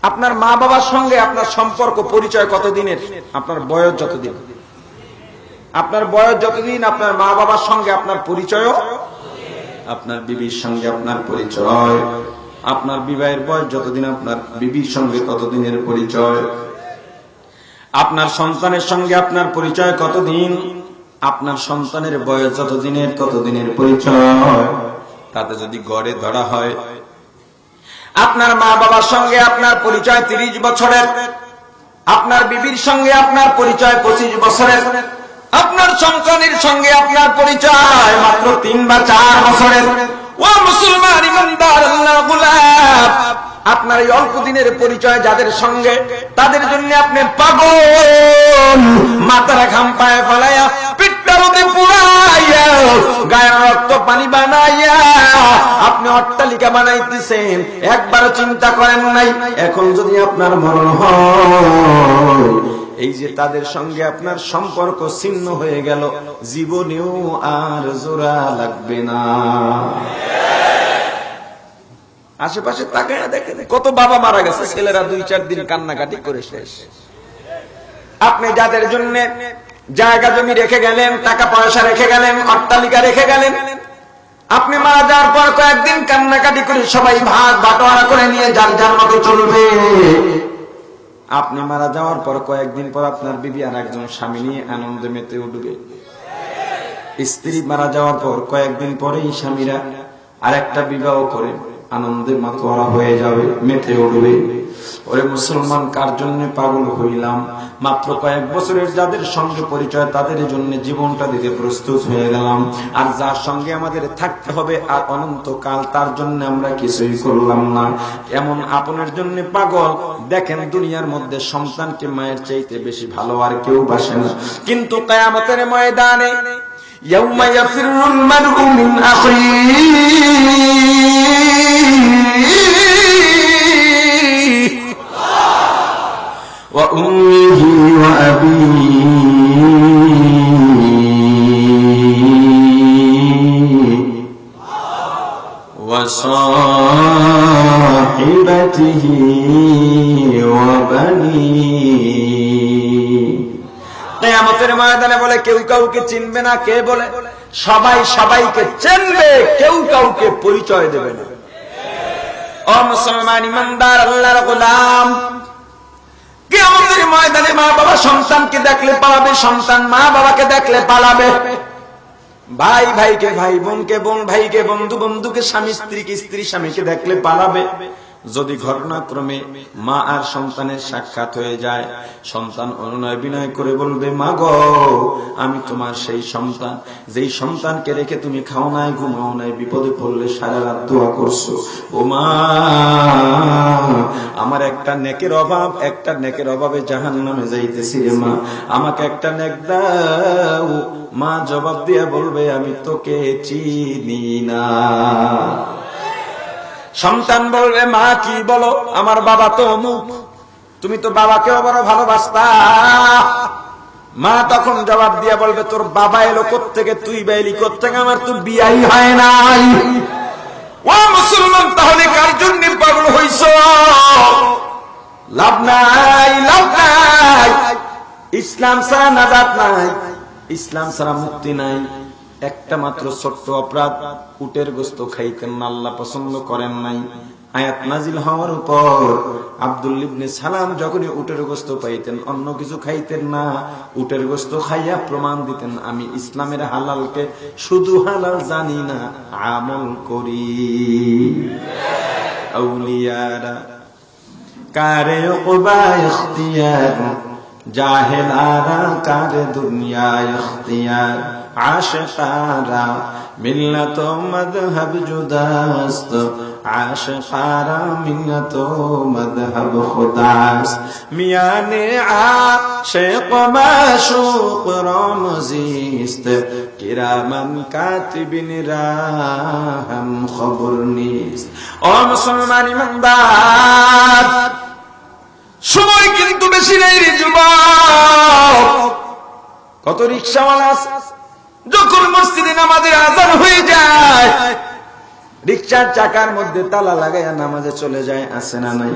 আপনার মা বাবার সঙ্গে আপনার সম্পর্ক পরিচয় কতদিনের? আপনার বয়স যতদিন, আপনার বয়স যতদিন, আপনার মা বাবার সঙ্গে আপনার পরিচয়, আপনার বিবির সঙ্গে আপনার পরিচয়, আপনার বিবাহের বয়স যতদিন আপনার বিবির সঙ্গে ততদিনের পরিচয়, আপনার সন্তানের সঙ্গে আপনার পরিচয় কতদিন, আপনার সন্তানের বয়স যতদিনের ততদিনের পরিচয়। তাতে যদি গড়ে ধরা হয় আপনার মা বাবার সঙ্গে আপনার পরিচয় 30 বছরের, আপনার বিবির সঙ্গে আপনার পরিচয় 25 বছরের, আপনার সন্তানের সঙ্গে আপনার পরিচয় মাত্র 3 বা 4 বছরের। ও মুসলমান ইমানদার আল্লাহর গোলাম, আপনার এই অল্প দিনের পরিচয় যাদের সঙ্গে, তাদের জন্য আপনি পাগল। মাথার ঘাম পায়ে ফেলাইয়া, পিঠটা রোদে পুড়াইয়া, গায়ের রক্ত পানি বানাইয়া আপনি অট্টালিকা বানাইতেছেন, একবারও চিন্তা করেন নাই এখন যদি আপনার মরণ হয়, এই যে তাদের সঙ্গে আপনার সম্পর্ক ছিন্ন হয়ে গেল, জীবনেও আর জোড়া লাগবে না। আশেপাশে তাকায় দেখেন কত বাবা মারা গেছে, ছেলেরা 2-4 দিন কান্নাকাটি করে শেষ। আপনি যাদের জন্য জায়গা জমি রেখে গেলেন, টাকা পয়সা রেখে গেলেন, অট্টালিকা রেখে গেলেন, আপনি মারা যাওয়ার পর কয়েকদিন কান্নাকাটি করে সবাই ভাগ বাটোয়ারা করে নিয়ে যার যার মতো চলবে। আপনি মারা যাওয়ার পর কয়েকদিন পর আপনার বিবি আর একজন স্বামী নিয়ে আনন্দে মেতে উঠবে। স্ত্রী মারা যাওয়ার পর কয়েকদিন পরেই স্বামীরা আরেকটা বিবাহ করে আনন্দে মাতোয়ারা হয়ে যাবে, মেতে উঠবে। ওরে মুসলমান, কার জন্য পাগল হইলাম? মাত্র কয়েক বছরের যাদের সঙ্গে পরিচয় তাদের জন্য জীবনটা দিতে প্রস্তুত হয়ে গেলাম, আর যার সঙ্গে আমাদের থাকতে হবে আর অনন্তকাল, তার জন্য আমরা কিছুই করলাম না। এমন আপনের জন্য পাগল। দেখেন দুনিয়ার মধ্যে সন্তানকে মায়ের চাইতে বেশি ভালো আর কেউ বাসে না, কিন্তু কিয়ামতের ময়দানে ইয়াউমা ইয়াফিরুল মারউ মিন আখিহি ওয়া উম্মিহি ওয়া আবিহি ওয়া সাহিবাতিহি ওয়া বানিহি। কিয়ামতের ময়দানে বলে কেউ কাউকে চিনবে না। কে বলে? সবাই সবাইকে চিনবে, কেউ কাউকে পরিচয় দেবে না। ও মুসলমান ইমানদার আল্লাহর গোলাম, কিয়ামতের ময়দানে মা বাবা সন্তানকে দেখলে পালাবে, সন্তান মা বাবাকে দেখলে পালাবে, ভাই ভাইকে, ভাই বোনকে, বোন ভাইকে, বন্ধু বন্ধুকে, স্বামী স্ত্রীকে, স্ত্রী স্বামীকে দেখলে পালাবে। যদি ঘটনাক্রমে মা আর সন্তানের সাক্ষাৎ হয়ে যায়, সন্তান অনুনয় বিনয় করে বলবে, মা গো, আমি তোমার সেই সন্তান, যেই সন্তানকে রেখে তুমি খাও নাই, ঘুমাও নাই, বিপদে পড়লে সারা রাত দোয়া করছো। ও মা, আমার একটা নেকের অভাব, একটা নেকের অভাবে জাহান্নামে যাইতেছি রে মা, আমাকে একটা নেক দাও। মা জবাব দিয়ে বলবে, আমি তোকে চিনি না। সন্তান বলবে, মা কি বলো, আমার বাবা তো অমুক, তুমি তো বাবাকেও বড় ভালোবাসতা। মা তখন জবাব দিয়ে বলবে, তোর বাবা এলো কোত্থেকে, তুই বাইলি কোত্থেকে, আমার তো বিয়াই হয় নাই। ও মুসলমান, তাহলে কার জন্য পাগল হইছ? লাভ নাই, লাভ নাই। ইসলাম ছাড়া নাজাত নাই, ইসলাম ছাড়া মুক্তি নাই। একটা মাত্র ছোট্ট অপরাধ, উটের গোস্ত খাইতেন না, আল্লাহ পছন্দ করেন নাই। আয়াত নাজিল হওয়ার উপর আব্দুল ইবনে সালাম যখনই উটের গোস্ত পাইতেন, অন্য কিছু খাইতেন না, উটের গোস্ত খাইয়া প্রমাণ দিতেন, আমি ইসলামের হালালকে শুধু হালাল জানি না, আমল করি। আউলিয়ারা কারে উকবা ইখতিয়ার, জাহেলারা কারে দুনিয়া ইখতিয়ার, আশিকারা মিল্লাত মযহব জুদাস্ত, আশিকারা মিল্লাত মযহব খুদাস্ত। মিয়ানে আশিক মাশুক রমজিস্ত, কিরামান কাতিবিন রাহাম খবর নিস্ত। ও মুসলমান ইমানদার, সময় কিন্তু বেশি নেই রে যুবক। কত রিকশাওয়ালা আছে, যখন মসজিদে নামাজের আযান হয়ে যায়, রিকশার চাকার মধ্যে তালা লাগাইয়া নামাজে চলে যায়, আছে না নাই?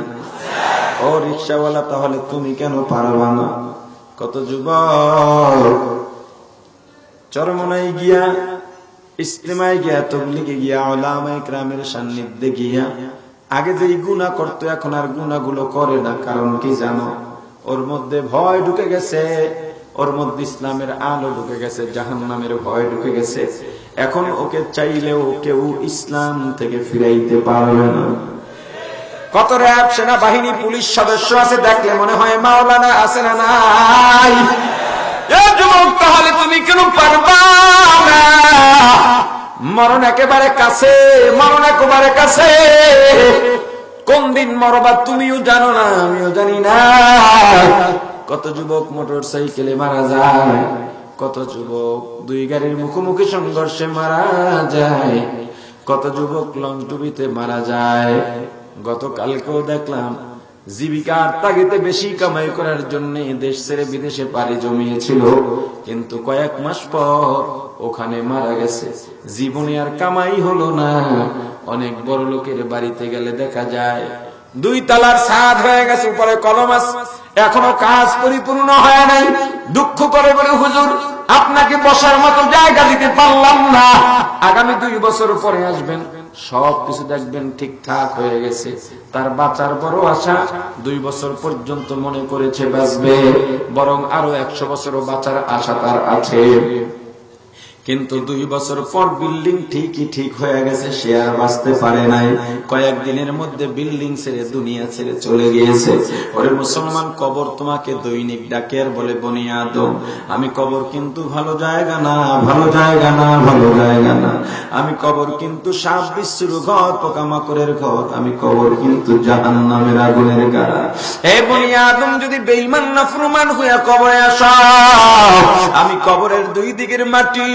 ও রিকশাওয়ালা, তাহলে তুমি কেন পারবা না? কত যুবক চরমনায় গিয়া, ইস্তেমায় গিয়া, তবলিগে গিয়া, উলামায়ে কেরামের সান্নিধ্যে গিয়া আগে যে গুনাহ করতো এখন আর গুনাহগুলো করে না। কারণ কি জানো? ওর মধ্যে ভয় ঢুকে গেছে, ওর মধ্যে ইসলামের আলো ঢুকে গেছে, জাহান্নামের ভয় ঢুকে গেছে। এখন ওকে চাইলেও কেউ ইসলাম থেকে ফিরাইতে পারবে না। কত র‍্যাব সেনাবাহিনী, পুলিশ সদস্য আছে, দেখলে মনে হয় মাওলানা আছে না নাই? এ যুবক, তাহলে তুমি কেন পারবা না? মরণ একেবারে কাছে, মরণ একেবারে কাছে। কোন দিন মরবা তুমিও জানো না, আমিও জানি না। কত যুবক মোটর সাইকেলে মারা যায়, কত যুবক দুই গাড়ির মুখোমুখি সংঘর্ষে মারা যায়, কত যুবক লঞ্চ ডুবিতে মারা যায়। গতকালকেও দেখলাম জীবিকার তাগিদে বেশি কামাই করার জন্য দেশ ছেড়ে বিদেশে পাড়ি জমিয়েছিল, কিন্তু কয়েক মাস পর ওখানে মারা গেছে। জীবনে আর কামাই হলো না। অনেক বড় লোকের বাড়িতে গেলে দেখা যায় 2 তলার ছাদ হয়ে গেছে, উপরে কলম আছে, এখনো কাজ পরিপূর্ণ হয় নাই। দুঃখ করে বলে, হুজুর আপনাকে বসার মতো জায়গা দিতে পারলাম না। আগামী 2 বছর পরে আসবেন, সবকিছু দেখবেন ঠিকঠাক হয়ে গেছে। তার বাঁচার বড় আশা, 2 বছর পর্যন্ত মনে করেছে বাঁচবে, বরং আরো 100 বছরও বাঁচার আশা তার আছে। কিন্তু 2 বছর পর বিল্ডিং ঠিকই ঠিক হয়ে গেছে, সে আর বাঁচতে পারে নাই। কয়েকদিনের মধ্যে বিল্ডিং ছেড়ে দুনিয়া ছেড়ে চলে গিয়েছে। ওরে মুসলমান, কবর তোমাকে দৈনিক ডাকে আর বলে, বনি আদম, আমি কবর কিন্তু ভালো জায়গা না, ভালো জায়গা না, ভালো জায়গা না। আমি কবর কিন্তু সাপ বিচ্ছুর ঘর, পোকামাকড়ের ঘর। আমি কবর কিন্তু জাহান্নামের আগুনের গাড়া। হে বনি আদম, যদি বেঈমান নাফরমান হইয়া কবরে আসো, আমি কবরের 2 দিকের মাটি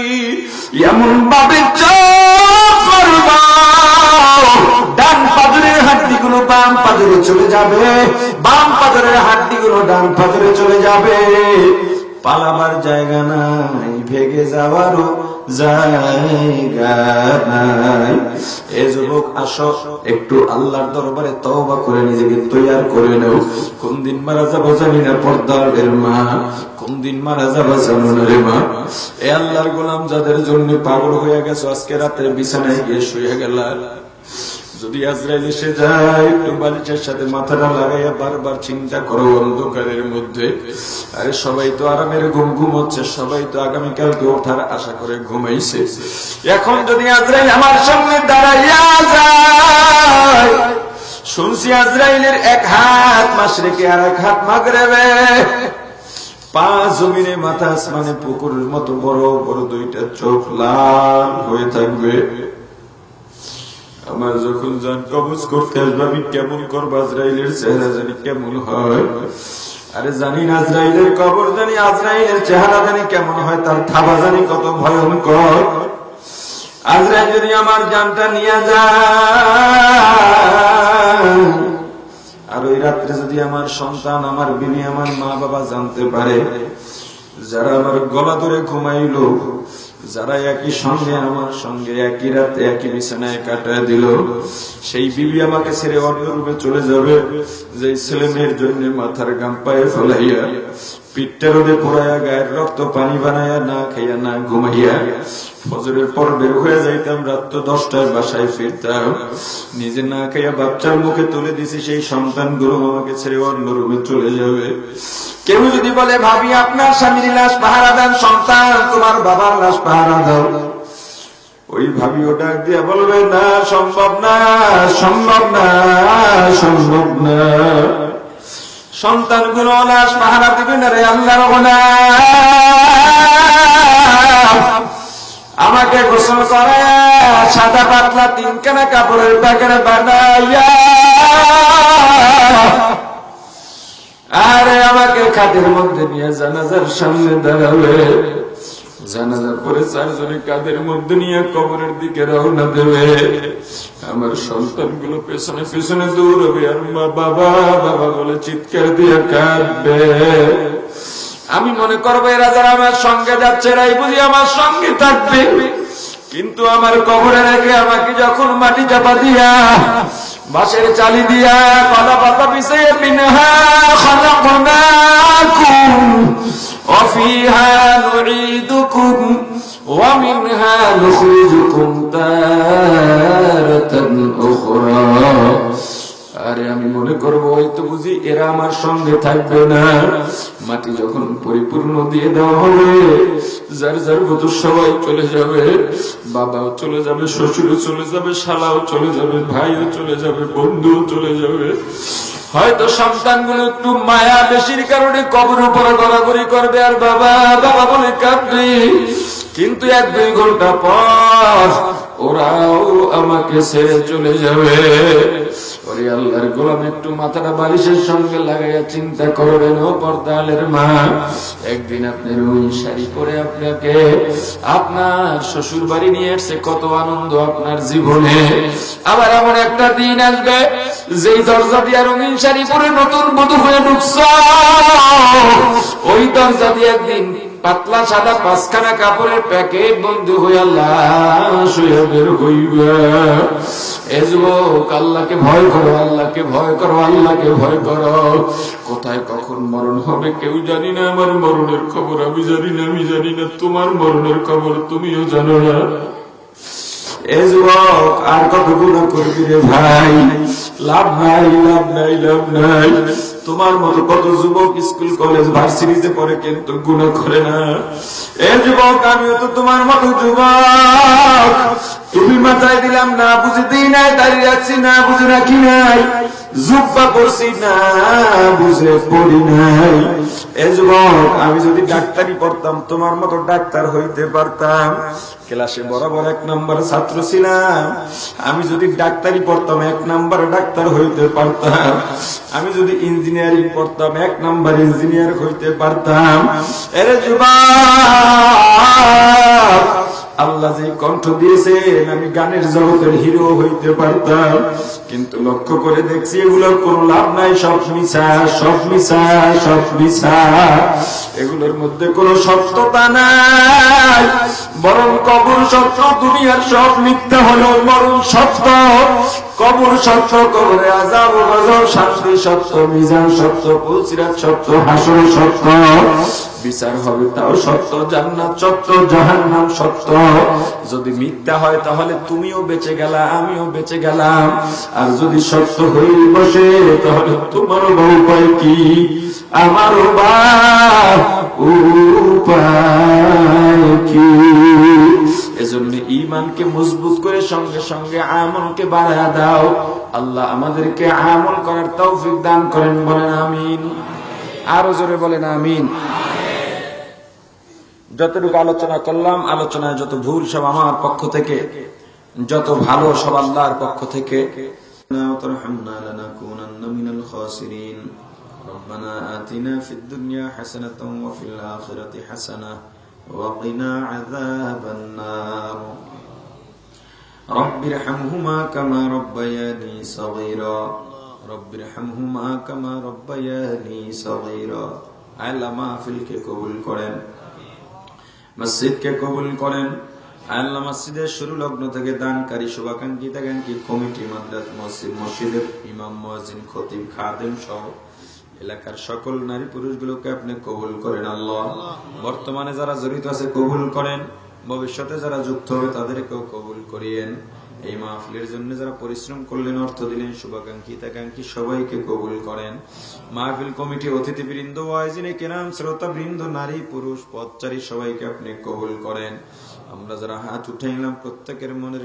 এমন ভাবে চাপ করব, ডান পাজরের হাড্ডিগুলো বাম পাজরে চলে যাবে, বাম পাজরের হাড্ডিগুলো ডান পাজরে চলে যাবে। পালাবার জায়গা নাই, ভেগে যাওয়ারও জায়গা নাই। এ যুবক, আসো একটু আল্লাহর দরবারে তওবা করে নিজেকে তৈয়ার করে নাও। কোন দিন মারা যাবো জানি না, পর্দার মা, কোন দিন মারা যাবো জানো না রে মা। এ আল্লাহর গোলাম, যাদের জন্য পাগল হয়ে গেছো, আজকে রাতের বিছানায় গিয়ে শুয়ে গেল, যদি আজরাইল এসে যায়, একটু বালিশের সাথে মাথাটা লাগাইয়া বারবার চিন্তা করো অন্ধকারের মধ্যে, আরে সবাই তো আরামের ঘুম ঘুমোচ্ছে, সবাই তো আগামীকালকে ওঠার আশা করে ঘুমাইছে। এখন যদি আজরাইল আমার সামনে দাঁড়াইয়া যায়, শুনছি আজরাইলের এক হাত মাশরিকে আর এক হাত মাগরিবে, পা জমিনে, মাথা আসমানে, পুকুরের মতো বড় বড় দুইটা চোখ লাল হয়ে থাকবে। আমার যখন জান কবজ করতে আসবে, আমি কেমন করবো, আজরাইলের চেহারা জানি কেমন হয়। আরে জানি না আজরাইলের কবর, জানি আজরাইলের চেহারা জানি কেমন হয়, তার থাবা জানি কত ভয়ঙ্কর। আজরাইল যদি আমার জানটা নিয়ে যায়, আর ওই রাত্রে যদি আমার সন্তান, আমার বিবি, আমার মা বাবা জানতে পারে, যারা আমার গলা ধরে ঘুমাইলো, যারা একই সঙ্গে আমার সঙ্গে একই রাতে একই বিছানায় কাটায় দিল, সেই বিবি আমাকে ছেড়ে অন্য রূপে চলে যাবে। যে ছেলে মেয়ের জন্য মাথার গাম পায়ে ফেলাইয়া, পিঠটা রোদে পোড়াইয়া, গায়ের রক্ত পানি বানাইয়া, না খাইয়া না ঘুমাইয়া ফজরের পর বের হয়ে যাইতাম, রাত 10টায় বাসায় ফিরতাম, নিজে না খাইয়া বাচ্চার মুখে তুলে দিছি, সেই সন্তানগুলো আমাকে ছেড়ে অন্য রুমে চলে যাবে। কেউ যদি বলে ভাবি আপনার স্বামীর লাশ পাহারা দেন, সন্তান তোমার বাবার লাশ পাহারা দাও, ওই ভাবি ওটা দিয়ে বলবে না, সম্ভব না, সম্ভব না, সম্ভব না। সন্তানগুলো লাশ পাহারা দিবে না রে আল্লাহর গোলাম, আমাকে গোসল করায়া সাদা পাতলা 3খানা কাপড়ের প্যাকেট বানাইয়া, আরে আমাকে খাটের মধ্যে নিয়ে জানাজার সামনে দাঁড়াবে, জানাজার পরে 4 জনে কাঁধের মধ্যে নিয়ে কবরের দিকে রওনা দেবে। আমার সন্তানগুলো পেছনে পেছনে দৌড়বে, আর মা বাবা বাবা বলে চিৎকার দিয়ে কাঁদবে। আমি মনে করবো এরা যারা আমার সঙ্গে যাচ্ছে, এরাই বুঝি আমার সঙ্গে থাকবে, কিন্তু আমার কবরে রেখে আমাকে যখন মাটি চাপা দিয়া, বাঁশের চালি দিয়া, কলা পাতা পিছিয়ে, মিনহা খালাকনাকুম ওয়া ফিহা নুঈদুকুম ওয়া মিনহা নুখরিজুকুম তারাতান উখরা। আরে আমি মনে করবো হয়তো বুঝি এরা আমার সঙ্গে থাকবে না। মাটি যখন পরিপূর্ণ দিয়ে দেওয়া হবে, যার যার মতো সবাই চলে যাবে, বাবাও চলে যাবে, শ্বশুরও চলে যাবে, শালাও চলে যাবে, ভাইও চলে যাবে, বন্ধুও চলে যাবে। হয়তো সন্তানগুলো একটু মায়া বেশির কারণে কবর উপরে গড়াগড়ি করবে, আর বাবা বাবা বলে কাঁদবে, কিন্তু 1-2 ঘন্টা পর ওরাও আমাকে ছেড়ে চলে যাবে। ওরে আল্লাহর গোলাম, একটু মাথাটা বালিশের সঙ্গে লাগাইয়া চিন্তা করবেন ও পর্দালের মা, একদিন আপনি রঙিন শাড়ি পরে আপনাকে আপনার শ্বশুর বাড়ি নিয়ে আসছে, কত আনন্দ আপনার জীবনে। আবার এমন একটা দিন আসবে, যেই দরজা দিয়ে রঙিন শাড়ি পরে নতুন বধূ হয়ে ঢুকছ, ওই দরজা দিয়ে একদিন পাতলা সাদা 5খানা কাপড়ের প্যাকেট বন্ধু হইয়া লাশ হইয়া বের হইবা। এ যুবক, আল্লাহকে ভয় করো, আল্লাহকে ভয় করো, আল্লাহকে ভয় করো। কোথায় কখন মরণ হবে কেউ জানি না, আমার মরণের খবর আমি জানি না, আমি জানি না তোমার মরণের খবর তুমিও জানো না। এ যুবক, আর কত গুনাহ করবি রে ভাই, লাভ নাই, লাভ নাই, লাভ নাই। তোমার মতো কত যুবক স্কুল কলেজ ভার্সিটিতে পড়ে কিন্তু গুনাহ করে না। এ যুবক, আমিও তো তোমার মতো যুবক, তুমি মাথায় দিলাম না বুঝে দিই নাই, দাঁড়িয়ে রাখছি না বুঝে রাখি নাই, জুব্বা করছি না বুঝে পড়ি নাই। এ যুবক, আমি যদি ডাক্তারি পড়তাম তোমার মতো ডাক্তার হইতে পারতাম, ক্লাসে বরাবর 1 নম্বর ছাত্র ছিলাম। আমি যদি ডাক্তারি পড়তাম 1 নম্বর ডাক্তার হইতে পারতাম। আমি যদি ইঞ্জিনিয়ারিং পড়তাম 1 নম্বর ইঞ্জিনিয়ার হইতে পারতাম। এরে যুবক, আল্লাহ যে কণ্ঠ দিয়েছেন, আমি গানের জগতের হিরো হইতে পারতাম, কিন্তু লক্ষ্য করে দেখছি এগুলো কোন লাভ নাই, সব মিছা, সব মিছা, সব মিছা। এগুলোর মধ্যে কোন সত্যতা নাই, বরং কবর সত্য, দুনিয়ার সব মিথ্যা হলো মরণ সত্য। কবর সত্য, কবরে আযাব ও গজব, শাস্তি সত্য, মিজান সত্য, পুলসিরাত সত্য, হাসর সত্য, বিচার হবে তাও সত্য, জান্নাত সত্য, জাহান্নাম সত্য। যদি মিথ্যা হয় তাহলে তুমিও বেঁচে গেলা, আমিও বেঁচে গেলাম। আর যদি সত্য হয়ে বসে তাহলে তোমারও বা উপায় কি, আমারও বা উপায় কি? এজন্য ঈমানকে মজবুত করে সঙ্গে সঙ্গে আমলকে বাড়ায়া দাও। আল্লাহ আমাদেরকে আমল করার তৌফিক দান করেন, বলেন আমিন। আরো জোরে বলেন আমিন। যতটুকু আলোচনা করলাম, আলোচনায় যত ভুল সব আমার পক্ষ থেকে, যত ভালো সব আল্লাহর পক্ষ থেকে। ربنا آتنا في الدنيا حسنة وفي الآخرة حسنة وقنا عذاب النار رب ارحمهما كما ربياني صغيرا رب ارحمهما كما ربياني صغيرا আল্লাহ মাহফিলকে কবুল করেন, মসজিদকে কবুল করেন। আল্লাহ মসজিদের শুরু লগ্ন থেকে দানকারী, শুভাকাঙ্ক্ষী, তাকাঙ্ক্ষী কমিটি, মাদ্রাস, মসজিদের ইমাম, মুয়াজ্জিন, খতিব, খাদেম সহ এলাকার সকল নারী পুরুষগুলোকে আপনি কবুল করেন আল্লাহ। বর্তমানে যারা জড়িত আছে কবুল করেন, ভবিষ্যতে যারা যুক্ত হবে তাদেরকেও কবুল করিয়েন। এই মাহফিলের জন্য যারা পরিশ্রম করলেন, অর্থ দিলেন, শুভাকাঙ্ক্ষী, তাকাঙ্ক্ষী সবাইকে কবুল করেন। মাহফিল কমিটি, অতিথিবৃন্দ, ওয়াইজিনে কেরাম, শ্রোতাবৃন্দ, নারী পুরুষ, পথচারী সবাইকে আপনি কবুল করেন। আমরা যারা হাত উঠাইলাম প্রত্যেকের মনের